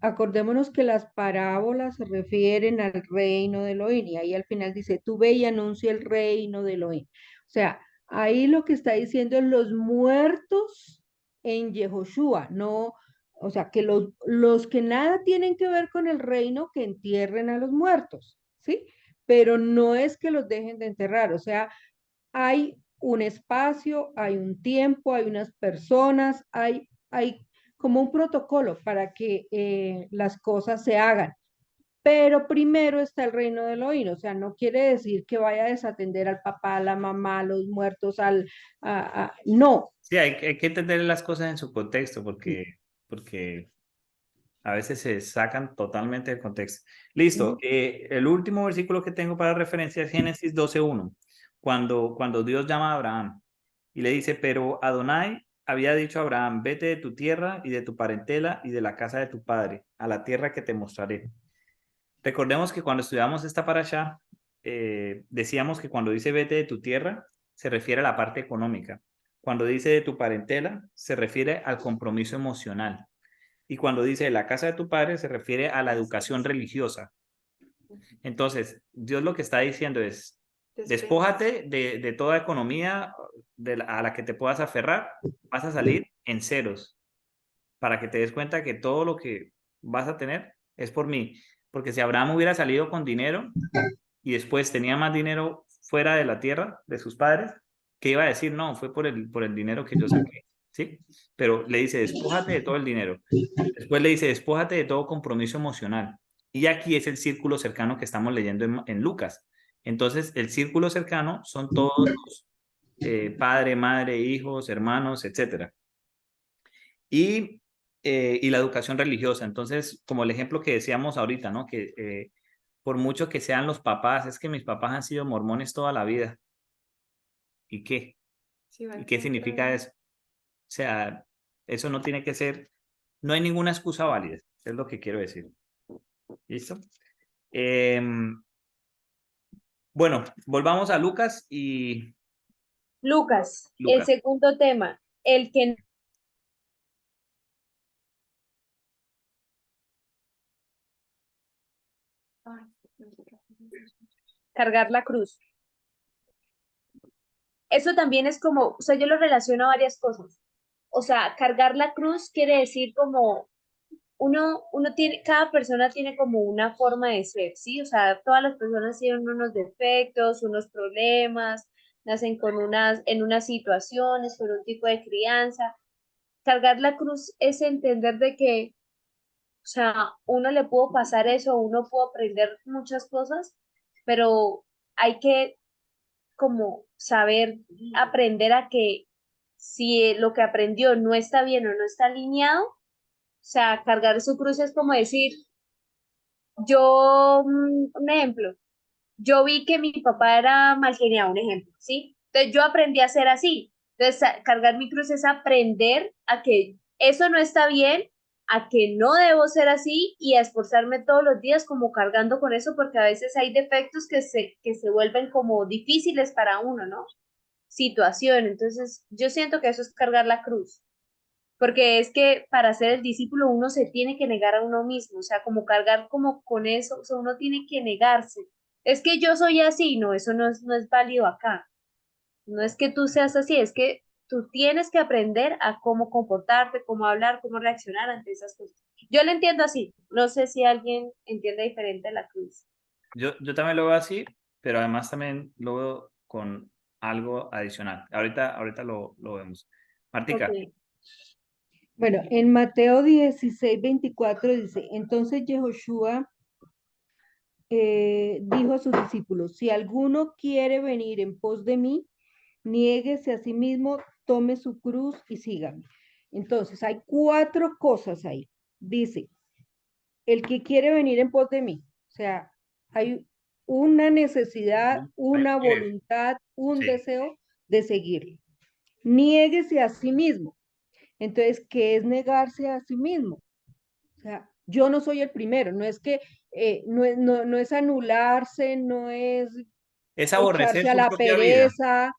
acordémonos que las parábolas se refieren al reino de Elohim y ahí al final dice, tú ve y anuncia el reino de Elohim. O sea, ahí lo que está diciendo es los muertos en Yehoshua, no, o sea, que los que nada tienen que ver con el reino, que entierren a los muertos, ¿sí? Pero no es que los dejen de enterrar, o sea, hay un espacio, hay un tiempo, hay unas personas, hay como un protocolo para que las cosas se hagan. Pero primero está el reino del oír, o sea, no quiere decir que vaya a desatender al papá, a la mamá, a los muertos, no. Sí, hay que entender las cosas en su contexto Sí. porque a veces se sacan totalmente del contexto. Listo. Ujú. El último versículo que tengo para referencia es Génesis 12:1, cuando Dios llama a Abraham y le dice, pero Adonai había dicho a Abraham, vete de tu tierra y de tu parentela y de la casa de tu padre, a la tierra que te mostraré. Recordemos que cuando estudiamos esta parasha, decíamos que cuando dice vete de tu tierra, se refiere a la parte económica. Cuando dice de tu parentela, se refiere al compromiso emocional. Y cuando dice de la casa de tu padre, se refiere a la educación religiosa. Entonces, Dios lo que está diciendo es, despójate de toda economía a la que te puedas aferrar, vas a salir en ceros para que te des cuenta que todo lo que vas a tener es por mí. Porque si Abraham hubiera salido con dinero y después tenía más dinero fuera de la tierra de sus padres, ¿qué iba a decir? No, fue por el dinero que yo saqué, ¿sí? Pero le dice, despójate de todo el dinero. Después le dice, despójate de todo compromiso emocional. Y aquí es el círculo cercano que estamos leyendo en Lucas. Entonces, el círculo cercano son todos los padre, madre, hijos, hermanos, etcétera. Y la educación religiosa. Entonces, como el ejemplo que decíamos ahorita, ¿no? Que por mucho que sean los papás, es que mis papás han sido mormones toda la vida. ¿Y qué? Sí, va ¿Y en qué contra significa de- eso? O sea, eso no tiene que ser, no hay ninguna excusa válida, es lo que quiero decir. ¿Listo? Bueno, volvamos a Lucas y Lucas, el Lucas. segundo tema, el que Ay, cargar la cruz. Eso también es como, o sea, yo lo relaciono a varias cosas. O sea, cargar la cruz quiere decir como uno tiene, cada persona tiene como una forma de ser, ¿sí? O sea, todas las personas tienen unos defectos, unos problemas, nacen con en unas situaciones, con un tipo de crianza. Cargar la cruz es entender de que, o sea, uno le pudo pasar eso, uno pudo aprender muchas cosas, pero hay que como saber aprender a que si lo que aprendió no está bien o no está alineado, o sea, cargar su cruz es como decir, yo, un ejemplo, yo vi que mi papá era mal geniado, un ejemplo, ¿sí? Entonces yo aprendí a ser así. Entonces, cargar mi cruz es aprender a que eso no está bien, a que no debo ser así y a esforzarme todos los días como cargando con eso, porque a veces hay defectos que se vuelven como difíciles para uno, ¿no? Situación. Entonces, yo siento que eso es cargar la cruz, porque es que para ser el discípulo uno se tiene que negar a uno mismo, o sea, como cargar como con eso, o sea, uno tiene que negarse. Es que yo soy así, no, eso no es válido acá. No es que tú seas así, es que tú tienes que aprender a cómo comportarte, cómo hablar, cómo reaccionar ante esas cosas. Yo lo entiendo así, no sé si alguien entiende diferente la cruz. Yo también lo veo así, pero además también lo veo con algo adicional. Ahorita lo vemos. Ok. Martica, Bueno, en Mateo 16:24 dice, entonces Yehoshua dijo a sus discípulos, si alguno quiere venir en pos de mí, niéguese a sí mismo, tome su cruz y sígame. Entonces, hay cuatro cosas ahí. Dice, el que quiere venir en pos de mí, o sea, hay una necesidad, una voluntad, un sí. deseo de seguirlo. Niéguese a sí mismo. Entonces, ¿qué es negarse a sí mismo? O sea, yo no soy el primero, no es que, no es anularse, no es Es aborrecer echarse a su la propia vida. pereza.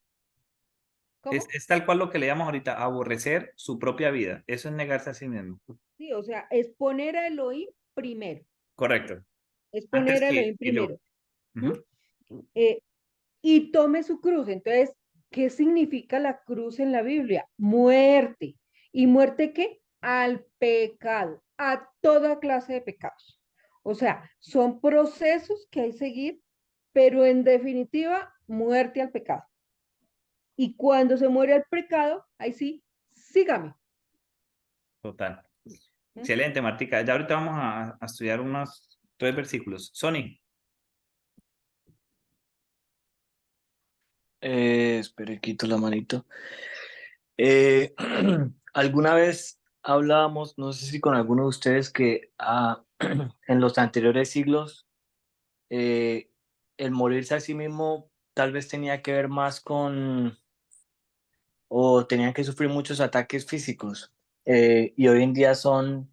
¿Cómo? Es tal cual lo que le llamamos ahorita, aborrecer su propia vida. Eso es negarse a sí mismo. Sí, o sea, es poner a Elohim primero, Correcto. es Antes poner a Elohim que yo. primero. ¿Mm? Ujú. Eh, y tome su cruz. Entonces, ¿qué significa la cruz en la Biblia? Muerte. ¿Y muerte qué? Al pecado, a toda clase de pecados. O sea, son procesos que hay que seguir, pero en definitiva, muerte al pecado. Y cuando se muere el pecado, ahí sí, sígame. Total. ¿Mm? Excelente, Martica. Ya ahorita vamos a estudiar unos 3 versículos. Sony. Espere, quito la manito. Eh, alguna vez hablábamos, no sé si con alguno de ustedes, que en los anteriores siglos eh, el morirse a sí mismo tal vez tenía que ver más con, o tenían que sufrir muchos ataques físicos, y hoy en día son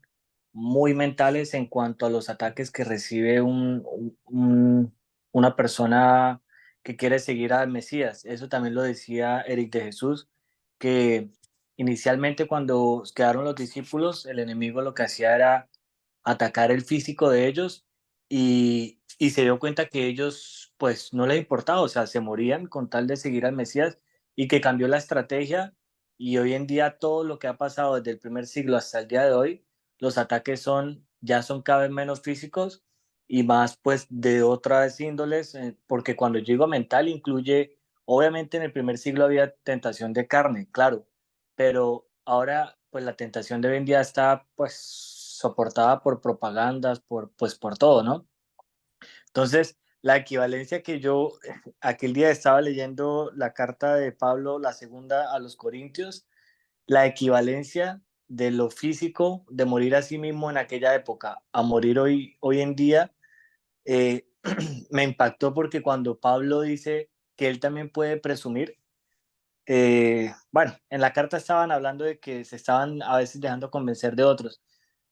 muy mentales en cuanto a los ataques que recibe una persona que quiere seguir al Mesías. Eso también lo decía Eric de Jesús, que inicialmente cuando quedaron los discípulos, el enemigo lo que hacía era atacar el físico de ellos, y se dio cuenta que ellos pues no les importaba, o sea, se morían con tal de seguir al Mesías, y que cambió la estrategia, y hoy en día todo lo que ha pasado desde el primer siglo hasta el día de hoy, los ataques ya son cada vez menos físicos y más pues de otras índoles, porque cuando yo digo mental incluye, obviamente en el primer siglo había tentación de carne, claro, pero ahora pues la tentación de hoy en día está pues soportada por propagandas, por todo, ¿no? Entonces, la equivalencia que yo aquel día estaba leyendo la carta de Pablo, la segunda a los Corintios, la equivalencia de lo físico, de morir a sí mismo en aquella época, a morir hoy en día, eh, me impactó porque cuando Pablo dice que él también puede presumir, bueno, en la carta estaban hablando de que se estaban a veces dejando convencer de otros.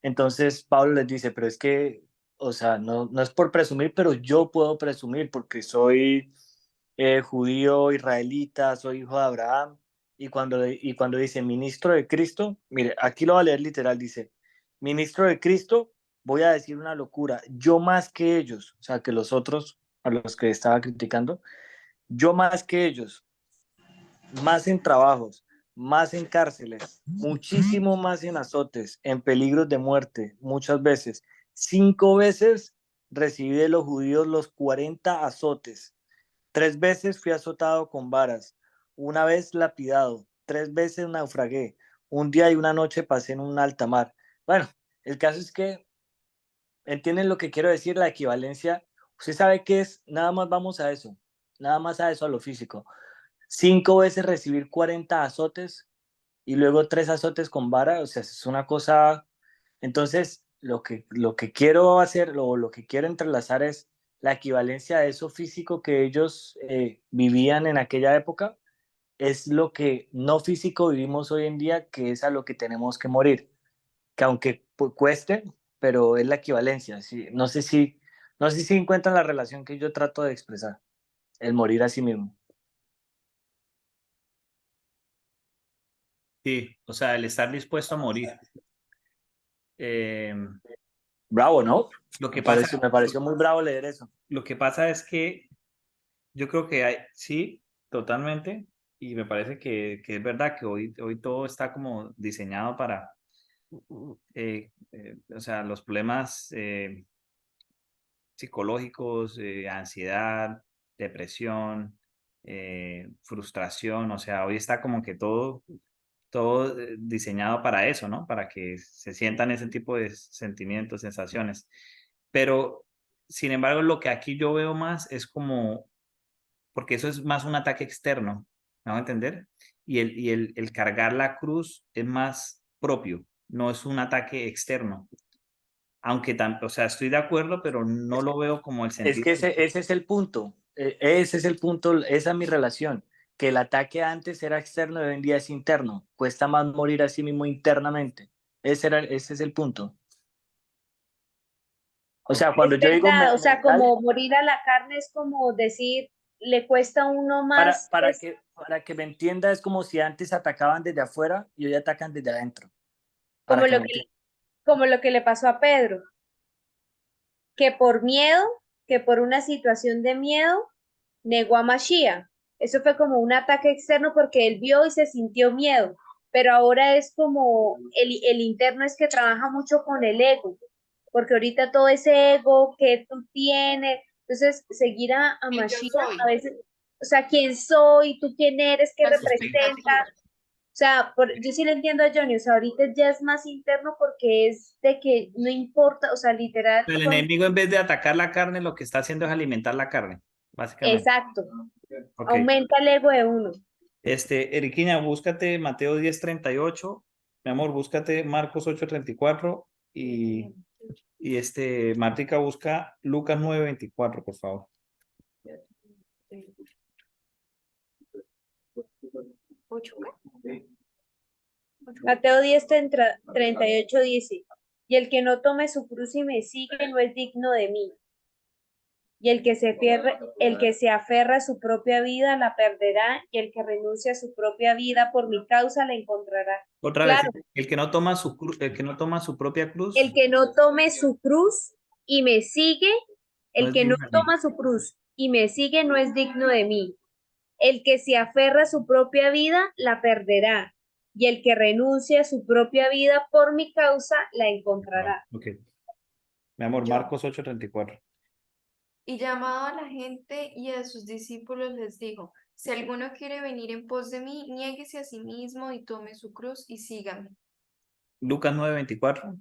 Entonces Pablo les dice, pero es que, o sea, no es por presumir, pero yo puedo presumir porque soy judío, israelita, soy hijo de Abraham. Y cuando dice ministro de Cristo, mire, aquí lo voy a leer literal, dice, ministro de Cristo, voy a decir una locura, yo más que ellos, o sea, que los otros a los que estaba criticando, yo más que ellos, más en trabajos, más en cárceles, muchísimo más en azotes, en peligros de muerte, muchas veces. 5 veces recibí de los judíos los 40 azotes. 3 veces fui azotado con varas. Una vez lapidado. 3 veces naufragué. Un día y una noche pasé en un alta mar. Bueno, el caso es que, ¿entienden lo que quiero decir? La equivalencia. Usted sabe qué es, nada más vamos a eso, nada más a eso, a lo físico. 5 veces recibir 40 azotes y luego 3 azotes con vara, o sea, es una cosa. Entonces, lo que quiero hacer, lo que quiero entrelazar es la equivalencia de eso físico que ellos vivían en aquella época, es lo que no físico vivimos hoy en día, que es a lo que tenemos que morir, que aunque cueste, pero es la equivalencia. ¿Sí? No sé si encuentran la relación que yo trato de expresar, el morir a sí mismo. Sí, o sea, el estar dispuesto a morir. Eh, Bravo, ¿no? lo Me que pasa, pareció, me pareció muy bravo leer eso. lo que pasa es que yo creo que hay, sí, totalmente, y me parece que es verdad que hoy todo está como diseñado para, o sea, los problemas psicológicos, ansiedad, depresión, frustración, o sea, hoy está como que todo diseñado para eso, ¿no? Para que se sientan ese tipo de sentimientos, sensaciones. Pero, sin embargo, lo que aquí yo veo más es como, porque eso es más un ataque externo, ¿me van a entender? Y el cargar la cruz es más propio, no es un ataque externo. Aunque, o sea, estoy de acuerdo, pero no lo veo como el Es sentido. que ese es el punto, ese es el punto, esa es mi relación, que el ataque antes era externo y hoy en día es interno, cuesta más morir a sí mismo internamente, ese es el punto. O sea, Es cuando yo digo verdad, o sea, mental, como morir a la carne es como decir, le cuesta a uno para, más, para pues, que, para que me entienda, es como si antes atacaban desde afuera y hoy atacan desde adentro, para como que lo me que, entienda. como lo que le pasó a Pedro, que por miedo, que por una situación de miedo, negó a Mashiach. Eso fue como un ataque externo porque él vio y se sintió miedo, pero ahora es como el interno es que trabaja mucho con el ego, porque ahorita todo ese ego que tú tienes, entonces seguir a El yo Mashiach a soy. veces, o sea, quién soy, tú quién eres, qué La representa. expectativa. O sea, yo sí le entiendo a Johnny, o sea, ahorita ya es más interno porque es de que no importa, o sea, literal, El enemigo, en vez de atacar la carne, lo que está haciendo es alimentar la carne, básicamente. exacto, Ok. aumenta el ego de uno. Eriquiña, búscate Mateo 10:38. Mi amor, búscate Marcos 8:34 y Martica, busca Lucas 9:24, por favor. ¿Ocho qué? Mateo 10:38 dice, y el que no tome su cruz y me sigue no es digno de mí. Y el que se aferra a su propia vida la perderá, y el que renuncia a su propia vida por mi causa la encontrará. Otra vez, Claro, el que no toma su el que no toma su propia cruz el que no tome su cruz y me sigue, no el es que no digno de mí. toma su cruz y me sigue no es digno de mí. El que se aferra a su propia vida la perderá, y el que renuncia a su propia vida por mi causa la encontrará. Ok. Mi amor, Yo. Marcos 8:34. Y llamado a la gente y a sus discípulos les dijo, si alguno quiere venir en pos de mí, niéguese a sí mismo y tome su cruz y sígame. Lucas 9:24.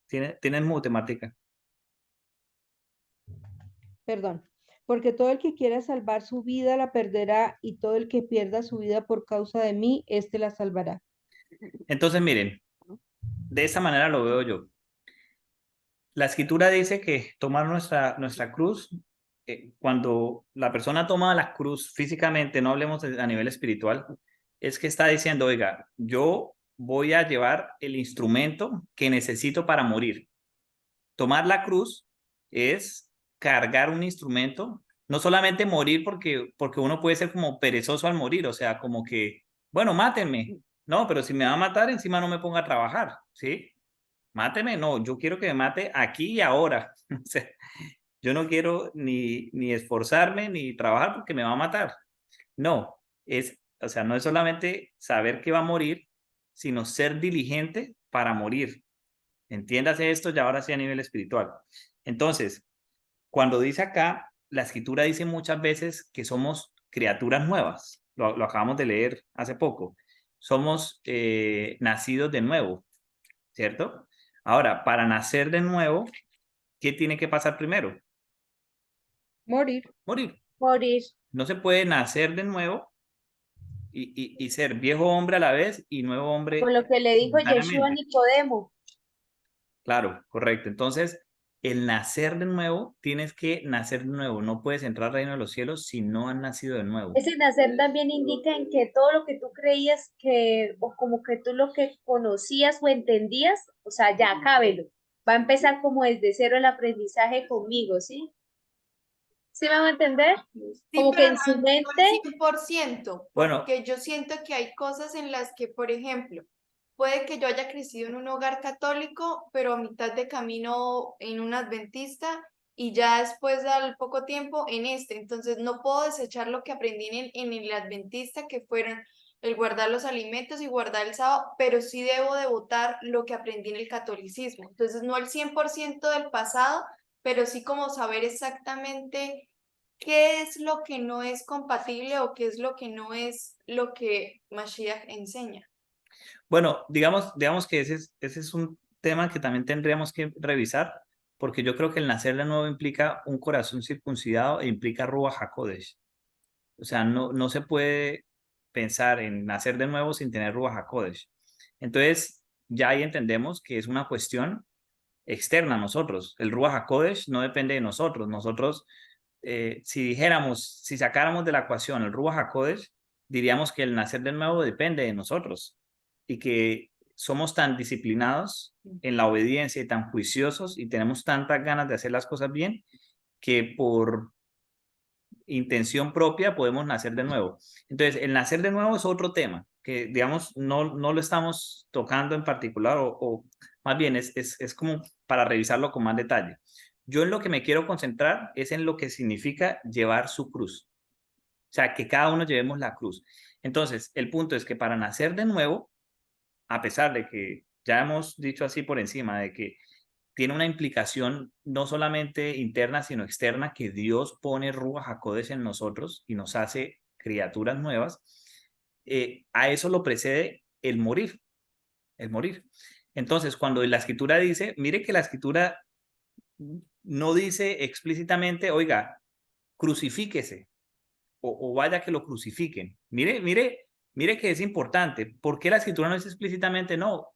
Tienes mute, Martica. Perdón. Porque todo el que quiera salvar su vida la perderá, y todo el que pierda su vida por causa de mí, éste la salvará. Entonces, miren, de esta manera lo veo yo. La escritura dice que tomar nuestra cruz, cuando la persona toma la cruz físicamente, no hablemos a nivel espiritual, es que está diciendo, oiga, yo voy a llevar el instrumento que necesito para morir. Tomar la cruz es cargar un instrumento, no solamente morir porque uno puede ser como perezoso al morir, o sea, como que, bueno, mátenme, no, pero si me va a matar, encima no me ponga a trabajar, ¿sí? Máteme, no, yo quiero que me mate aquí y ahora. O sea, yo no quiero ni esforzarme ni trabajar porque me va a matar. No, o sea, no es solamente saber que va a morir, sino ser diligente para morir. Entiéndase esto ya ahora sí a nivel espiritual. Entonces, cuando dice acá, la escritura dice muchas veces que somos criaturas nuevas. Lo acabamos de leer hace poco. Somos nacidos de nuevo, ¿cierto? Ahora, para nacer de nuevo, ¿qué tiene que pasar primero? Morir. Morir. Morir. No se puede nacer de nuevo y ser viejo hombre a la vez y nuevo hombre Con lo que le dijo Yeshua a simultáneamente. Nicodemo. Claro, correcto. Entonces, el nacer de nuevo, tienes que nacer de nuevo. No puedes entrar al reino de los cielos si no has nacido de nuevo. Ese nacer también indica en que todo lo que tú creías que, o como que tú lo que conocías o entendías, o sea, ya cábelo. Va a empezar como desde cero el aprendizaje conmigo, ¿sí? ¿Sí me va a entender? Sí, Como que pero en su no mente, al 100%, Bueno, porque yo siento que hay cosas en las que, por ejemplo, puede que yo haya crecido en un hogar católico, pero a mitad de camino en un adventista y ya después al poco tiempo en este. Entonces no puedo desechar lo que aprendí en el adventista, que fueron el guardar los alimentos y guardar el sábado, pero sí debo de votar lo que aprendí en el catolicismo. Entonces no el 100% del pasado, pero sí como saber exactamente qué es lo que no es compatible o qué es lo que no es lo que Mashiach enseña. bueno, digamos que ese es un tema que también tendríamos que revisar, porque yo creo que el nacer de nuevo implica un corazón circuncidado e implica Ruach HaKodesh. O sea, no se puede pensar en nacer de nuevo sin tener Ruach HaKodesh. Entonces, ya ahí entendemos que es una cuestión externa a nosotros. El Ruach HaKodesh no depende de nosotros. Nosotros, si sacáramos de la ecuación el Ruach HaKodesh, diríamos que el nacer de nuevo depende de nosotros y que somos tan disciplinados en la obediencia y tan juiciosos y tenemos tantas ganas de hacer las cosas bien que por intención propia podemos nacer de nuevo. Entonces, el nacer de nuevo es otro tema que, digamos, no lo estamos tocando en particular o más bien es como para revisarlo con más detalle. Yo en lo que me quiero concentrar es en lo que significa llevar su cruz. O sea, que cada uno llevemos la cruz. Entonces, el punto es que para nacer de nuevo, a pesar de que ya hemos dicho así por encima, de que tiene una implicación no solamente interna, sino externa, que Dios pone Ruach HaKodesh en nosotros y nos hace criaturas nuevas. A eso lo precede el morir, el morir. Entonces, cuando la escritura dice, mire que la escritura no dice explícitamente, oiga, crucifíquese o vaya que lo crucifiquen. Mire que es importante. ¿Por qué la escritura no dice explícitamente, no,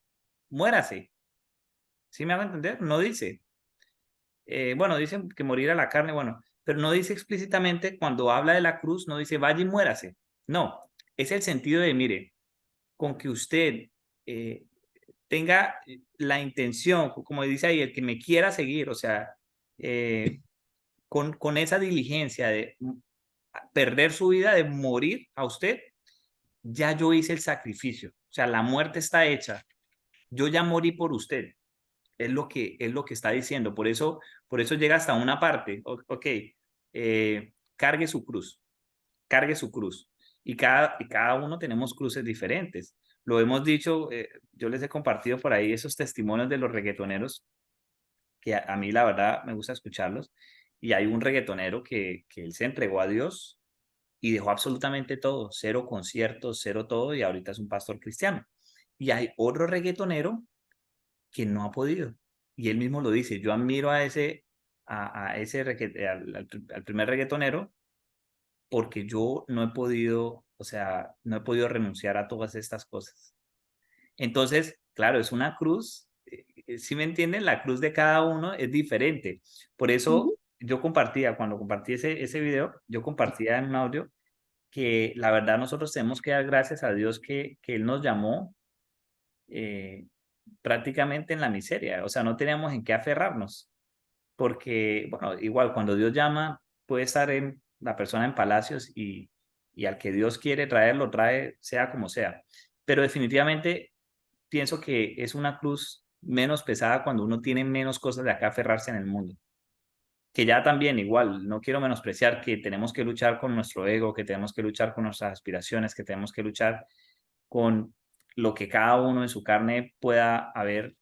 muérase? ¿Sí me hago entender? No dice. Bueno, dicen que morir a la carne, bueno, pero no dice explícitamente cuando habla de la cruz, no dice vaya y muérase. No, es el sentido de, mire, con que usted tenga la intención, como dice ahí, el que me quiera seguir, o sea, con esa diligencia de perder su vida, de morir a usted, ya yo hice el sacrificio, o sea, la muerte está hecha, yo ya morí por usted, es lo que está diciendo, por eso llega hasta una parte, ok, cargue su cruz, cargue su cruz, y cada uno tenemos cruces diferentes. Lo hemos dicho, yo les he compartido por ahí esos testimonios de los reggaetoneros, que a mí la verdad me gusta escucharlos, y hay un reggaetonero que él se entregó a Dios y dejó absolutamente todo, cero conciertos, cero todo, y ahorita es un pastor cristiano. Y hay otro reggaetonero que no ha podido, y él mismo lo dice, yo admiro a al primer reggaetonero, porque yo no he podido, o sea, no he podido renunciar a todas estas cosas. Entonces, claro, es una cruz, si me entienden, la cruz de cada uno es diferente. Por eso yo compartía, cuando compartí ese video, yo compartía en un audio que la verdad nosotros tenemos que dar gracias a Dios que Él nos llamó eh, prácticamente en la miseria, o sea, no teníamos en qué aferrarnos, porque, bueno, igual cuando Dios llama, puede estar en la persona en palacios y al que Dios quiere traer, lo trae, sea como sea. Pero definitivamente pienso que es una cruz menos pesada cuando uno tiene menos cosas de acá aferrarse en el mundo. Que ya también igual, no quiero menospreciar que tenemos que luchar con nuestro ego, que tenemos que luchar con nuestras aspiraciones, que tenemos que luchar con lo que cada uno en su carne pueda haber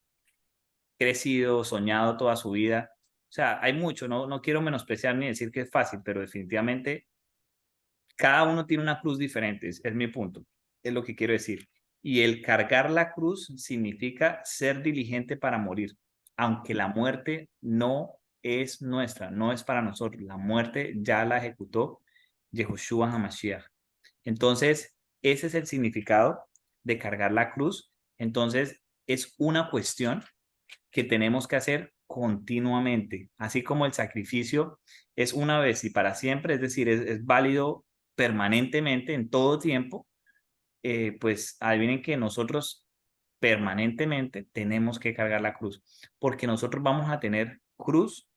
crecido, soñado toda su vida. O sea, hay mucho, no quiero menospreciar ni decir que es fácil, pero definitivamente cada uno tiene una cruz diferente, es mi punto, es lo que quiero decir. Y el cargar la cruz significa ser diligente para morir, aunque la muerte no es nuestra, no es para nosotros. La muerte ya la ejecutó Yehoshua HaMashiach. Entonces, ese es el significado de cargar la cruz. Entonces, es una cuestión que tenemos que hacer continuamente, así como el sacrificio es una vez y para siempre, es decir, es válido permanentemente en todo tiempo, pues adivinen que nosotros permanentemente tenemos que cargar la cruz, porque nosotros vamos a tener cruz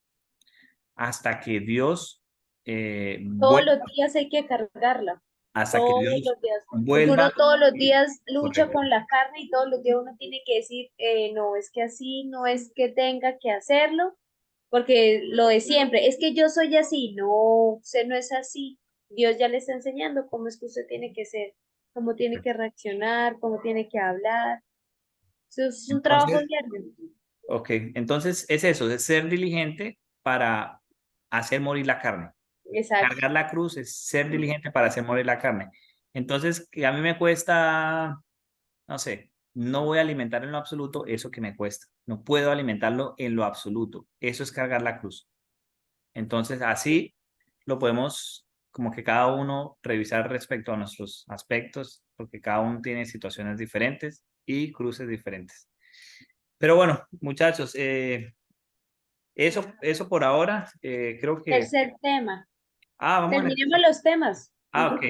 hasta que Dios Todos vuelva, los días hay que cargarla, hasta que todos Dios los días, porque uno vuelva. todos los días lucha Correcto. con la carne y todos los días uno tiene que decir, no, es que así, no es que tenga que hacerlo, porque lo de siempre, es que yo soy así, no, usted no es así, Dios ya le está enseñando cómo es que usted tiene que ser, cómo tiene que reaccionar, cómo tiene que hablar, eso es un trabajo Entonces, diario. ok, entonces es eso, es ser diligente para hacer morir la carne. Exacto. Cargar la cruz es ser diligente para hacer morir la carne. Entonces, que a mí me cuesta, no sé, no voy a alimentar en lo absoluto eso que me cuesta. No puedo alimentarlo en lo absoluto. Eso es cargar la cruz. Entonces, así lo podemos, como que cada uno revisar respecto a nuestros aspectos, porque cada uno tiene situaciones diferentes y cruces diferentes. Pero bueno, muchachos, eso por ahora, creo que... Tercer tema. Vamos en el... Terminemos los temas. Ok.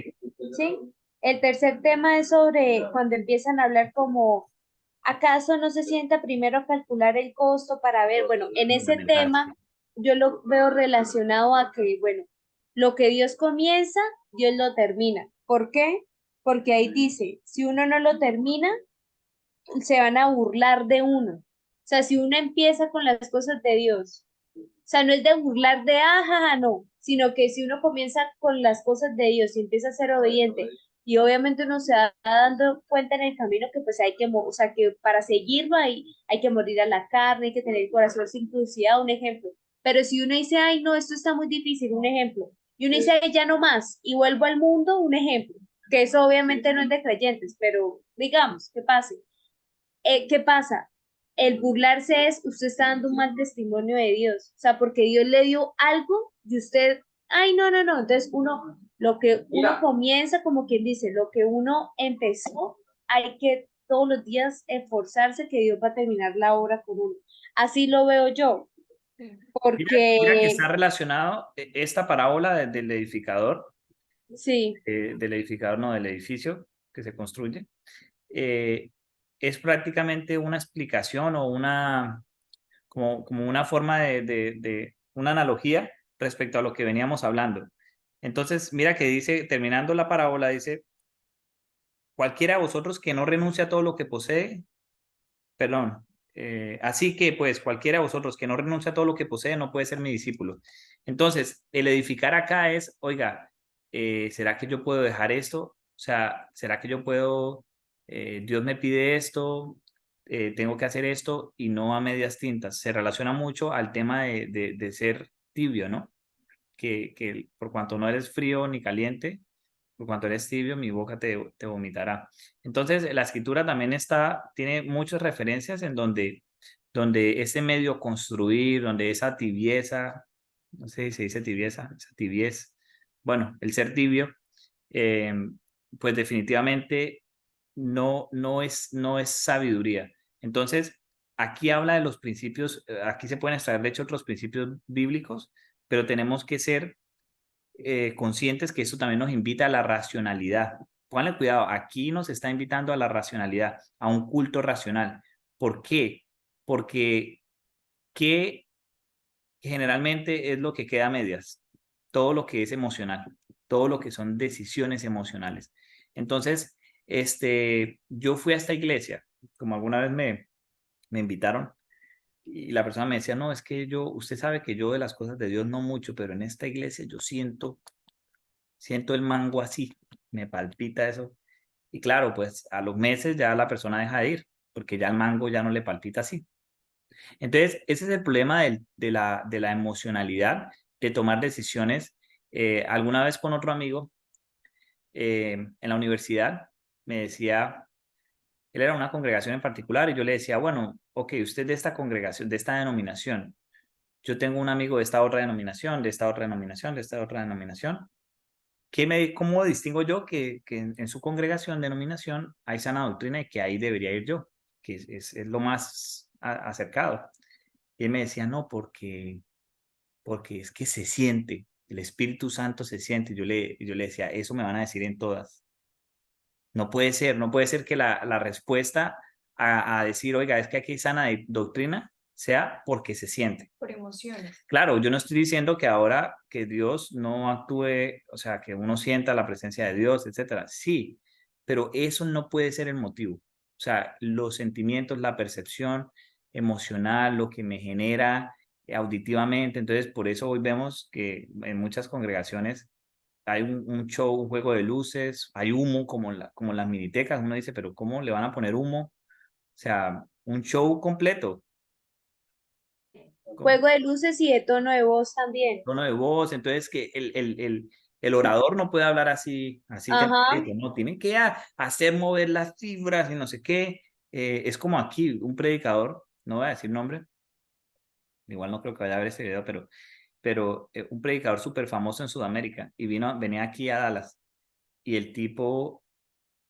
Sí. El tercer tema es sobre cuando empiezan a hablar como, ¿acaso no se sienta primero a calcular el costo para ver? Bueno, en ese tema yo lo veo relacionado a que, bueno, lo que Dios comienza, Dios lo termina. ¿Por qué? Porque ahí dice, si uno no lo termina, se van a burlar de uno. O sea, si uno empieza con las cosas de Dios, o sea, no es de burlar de, no, sino que si uno comienza con las cosas de Dios y empieza a ser obediente, Y obviamente uno se va dando cuenta en el camino que pues hay que, o sea, que para seguirlo hay que morir a la carne, hay que tener el corazón sin crucificado, un ejemplo. Pero si uno dice, ay, no, esto está muy difícil, un ejemplo. Y uno dice, ay, ya no más, y vuelvo al mundo, un ejemplo. Que eso obviamente no es de creyentes, pero digamos, que pase. ¿Qué pasa? El burlarse es, usted está dando un mal testimonio de Dios, o sea, porque Dios le dio algo y usted, ay, no, no, no, entonces uno, lo que uno comienza, como quien dice, lo que uno empezó, hay que todos los días esforzarse que Dios va a terminar la obra con uno. Así lo veo yo, Mira que porque está relacionado esta parábola sí, del edificador, no, del edificio que se construye, eh, es prácticamente una explicación o como una forma de una analogía respecto a lo que veníamos hablando. Entonces, mira que dice, terminando la parábola, dice, cualquiera de vosotros que no renuncia a todo lo que posee, perdón, así que pues cualquiera de vosotros que no renuncia a todo lo que posee no puede ser mi discípulo. Entonces, el edificar acá es, oiga, ¿será que yo puedo dejar esto? O sea, ¿será que yo puedo, Dios me pide esto, tengo que hacer esto y no a medias tintas? Se relaciona mucho al tema de ser tibio, ¿no? Que por cuanto no eres frío ni caliente, por cuanto eres tibio, mi boca te vomitará. Entonces, la escritura también tiene muchas referencias en donde ese medio construir, donde esa tibieza, no sé si se dice tibieza, esa tibiez, bueno, el ser tibio, eh, pues definitivamente no es sabiduría. Entonces, aquí habla de los principios, aquí se pueden extraer de hecho otros principios bíblicos, pero tenemos que ser conscientes que esto también nos invita a la racionalidad. Pónganle cuidado, aquí nos está invitando a la racionalidad, a un culto racional. ¿Por qué? Porque ¿qué generalmente es lo que queda a medias? Todo lo que es emocional, todo lo que son decisiones emocionales. Entonces, yo fui a esta iglesia, como alguna vez me invitaron, y la persona me decía, no, es que usted sabe que yo de las cosas de Dios no mucho, pero en esta iglesia yo siento el mango así, me palpita eso. Y claro, pues a los meses ya la persona deja de ir, porque ya el mango ya no le palpita así. Entonces, ese es el problema de la emocionalidad, de tomar decisiones. Alguna vez con otro amigo en la universidad me decía, él era una congregación en particular y yo le decía, bueno, ok, usted de esta congregación, de esta denominación, yo tengo un amigo de esta otra denominación, de esta otra denominación, de esta otra denominación. ¿Cómo distingo yo que en su congregación, denominación, hay sana doctrina y que ahí debería ir yo? Que es lo más acercado. Y él me decía, no, porque es que se siente, el Espíritu Santo se siente. Y yo le decía, eso me van a decir en todas. No puede ser que la respuesta a decir, oiga, es que aquí hay sana doctrina, sea porque se siente. Por emociones. Claro, yo no estoy diciendo que ahora que Dios no actúe, o sea, que uno sienta la presencia de Dios, etcétera. Sí, pero eso no puede ser el motivo. O sea, los sentimientos, la percepción emocional, lo que me genera auditivamente. Entonces, por eso hoy vemos que en muchas congregaciones hay un show, un juego de luces, hay humo como las minitecas. Uno dice, pero ¿cómo le van a poner humo? O sea, un show completo. juego de luces y de tono de voz también. Tono de voz, entonces que el orador no puede hablar así Ajá. templadito, ¿no? Tiene que hacer mover las fibras y no sé qué. Es como aquí, un predicador, no voy a decir nombre, igual no creo que vaya a ver ese video, pero un predicador súper famoso en Sudamérica y venía aquí a Dallas y el tipo,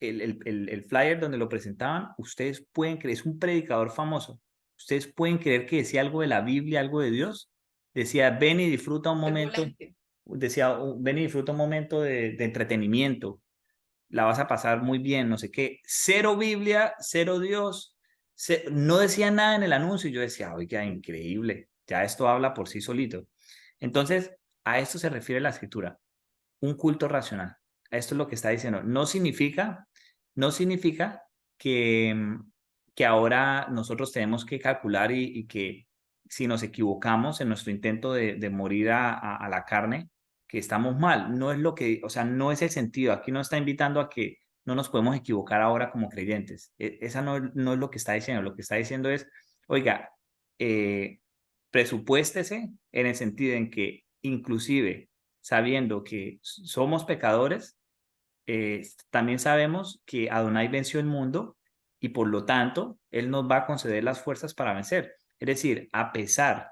el flyer donde lo presentaban, ustedes pueden creer, es un predicador famoso, ustedes pueden creer que decía algo de la Biblia, algo de Dios, decía, ven y disfruta un momento, decía, ven y disfruta un momento de entretenimiento, la vas a pasar muy bien, no sé qué, cero Biblia, cero Dios, no decía nada en el anuncio y yo decía, oiga, increíble, ya esto habla por sí solito. Entonces, a esto se refiere la escritura, un culto racional. Esto es lo que está diciendo. No significa que ahora nosotros tenemos que calcular y que si nos equivocamos en nuestro intento de morir a la carne, que estamos mal. No es lo que, o sea, no es el sentido. Aquí no está invitando a que no nos podemos equivocar ahora como creyentes. Esa no es lo que está diciendo. Lo que está diciendo es, oiga, presupuéstese en el sentido en que inclusive sabiendo que somos pecadores, también sabemos que Adonai venció el mundo y por lo tanto Él nos va a conceder las fuerzas para vencer. Es decir, a pesar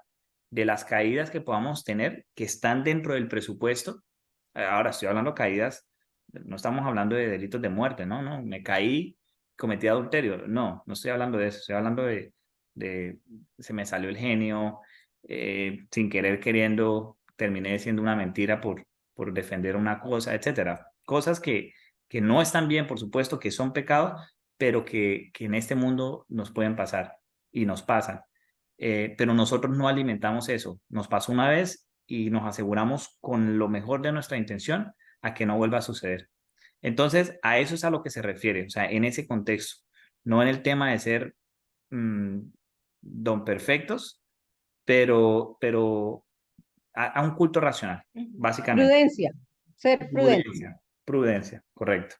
de las caídas que podamos tener, que están dentro del presupuesto, ahora estoy hablando de caídas, no estamos hablando de delitos de muerte, no, no, me caí, cometí adulterio, no estoy hablando de eso, estoy hablando de se me salió el genio, sin querer queriendo, terminé diciendo una mentira por defender una cosa, etcétera. Cosas que no están bien, por supuesto, que son pecados, pero que en este mundo nos pueden pasar y nos pasan. Pero nosotros no alimentamos eso. Nos pasó una vez y nos aseguramos con lo mejor de nuestra intención a que no vuelva a suceder. Entonces, a eso es a lo que se refiere, o sea, en ese contexto, no en el tema de ser don perfectos, pero a un culto racional, básicamente. Prudencia, ser prudente. Prudencia, correcto.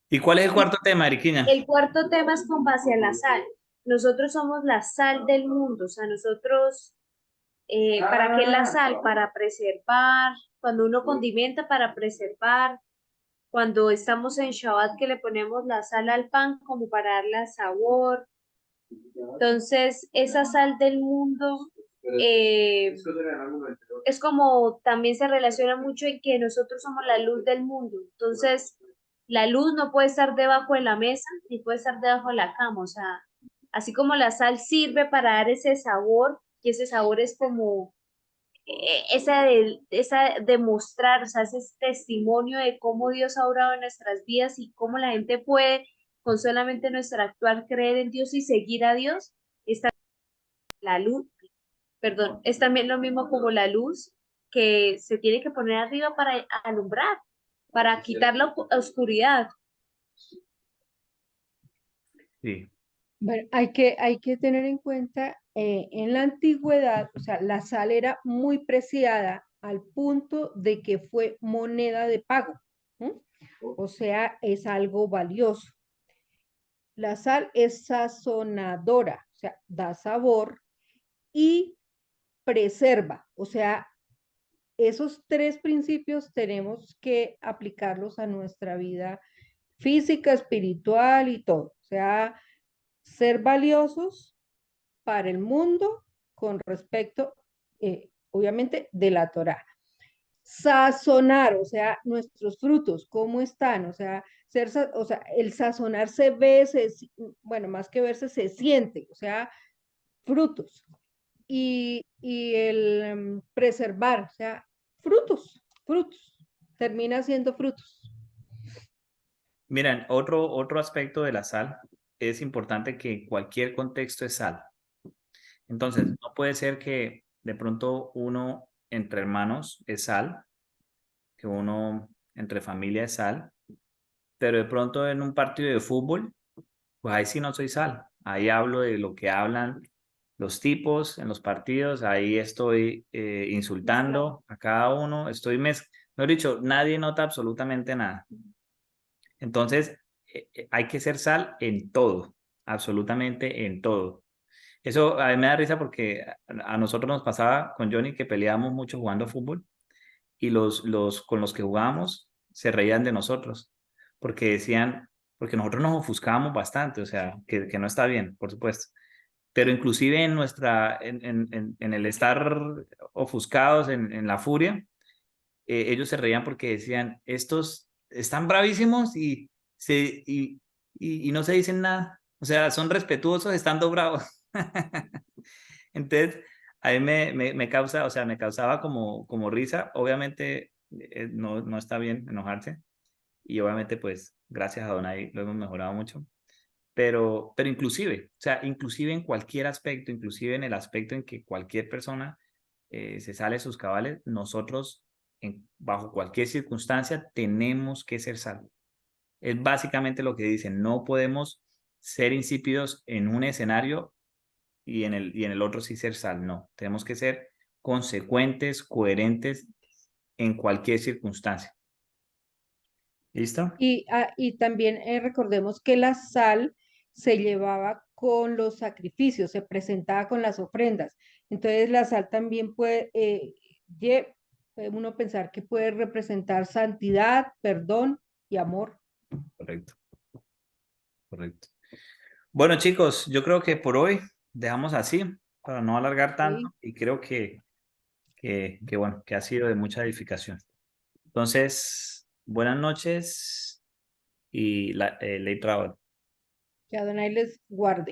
¿Y cuál es el cuarto tema, Eriquiña? El cuarto tema es con base a la sal. Nosotros somos la sal del mundo, o sea, nosotros, ¿para qué la sal? Para preservar, cuando uno condimenta para preservar, cuando estamos en Shabbat que le ponemos la sal al pan como para darle sabor. Entonces, esa sal del mundo es como también se relaciona mucho en que nosotros somos la luz del mundo. Entonces, la luz no puede estar debajo de la mesa ni puede estar debajo de la cama. O sea, así como la sal sirve para dar ese sabor, y ese sabor es como esa demostrar, o sea, ese testimonio de cómo Dios ha obrado en nuestras vidas y cómo la gente puede, con solamente nuestro actuar, creer en Dios y seguir a Dios. Está la luz, perdón, es también lo mismo como la luz que se tiene que poner arriba para alumbrar, para quitar la oscuridad. Sí, Bueno, hay que tener en cuenta, en la antigüedad, o sea, la sal era muy preciada al punto de que fue moneda de pago. ¿M? O sea, es algo valioso. La sal es sazonadora, o sea, da sabor y preserva. O sea, esos tres principios tenemos que aplicarlos a nuestra vida física, espiritual y todo. O sea, ser valiosos para el mundo con respecto, obviamente, de la Torá. Sazonar, o sea, nuestros frutos, ¿cómo están? O sea, o sea, el sazonar se ve, bueno, más que verse, se siente, o sea, frutos. Y el preservar, o sea, frutos, termina siendo frutos. miren, otro aspecto de la sal es importante que en cualquier contexto es sal. Entonces, no puede ser que de pronto uno entre hermanos es sal, que uno entre familia es sal, pero de pronto en un partido de fútbol, pues ahí sí no soy sal. Ahí hablo de lo que hablan los tipos en los partidos, ahí estoy insultando a cada uno, mejor dicho, nadie nota absolutamente nada. Entonces, hay que ser sal en todo, absolutamente en todo. Eso a mí me da risa porque a nosotros nos pasaba con Johnny que peleábamos mucho jugando fútbol y los con los que jugábamos se reían de nosotros porque decían, porque nosotros nos ofuscábamos bastante, o sea, que no está bien, por supuesto. Pero inclusive en en el estar ofuscados, en la furia, ellos se reían porque decían, estos están bravísimos y no se dicen nada. O sea, son respetuosos estando bravos. Entonces, a mí me causa, o sea, me causaba como risa. Obviamente, no está bien enojarse. Y obviamente, pues, gracias a Donai lo hemos mejorado mucho. Pero inclusive, o sea, inclusive en cualquier aspecto, inclusive en el aspecto en que cualquier persona se sale de sus cabales, nosotros, bajo cualquier circunstancia, tenemos que ser salvos. Es básicamente lo que dicen, no podemos ser insípidos en un escenario y en el otro sí ser sal, no, tenemos que ser consecuentes, coherentes en cualquier circunstancia. ¿Listo? Y también recordemos que la sal se llevaba con los sacrificios, se presentaba con las ofrendas. Entonces la sal también puede uno pensar que puede representar santidad, perdón y amor. Correcto, correcto. Bueno, chicos, yo creo que por hoy dejamos así para no alargar tanto ¿Sí? y creo bueno, que ha sido de mucha edificación. Entonces, buenas noches y late travel. Que Adonai les guarde.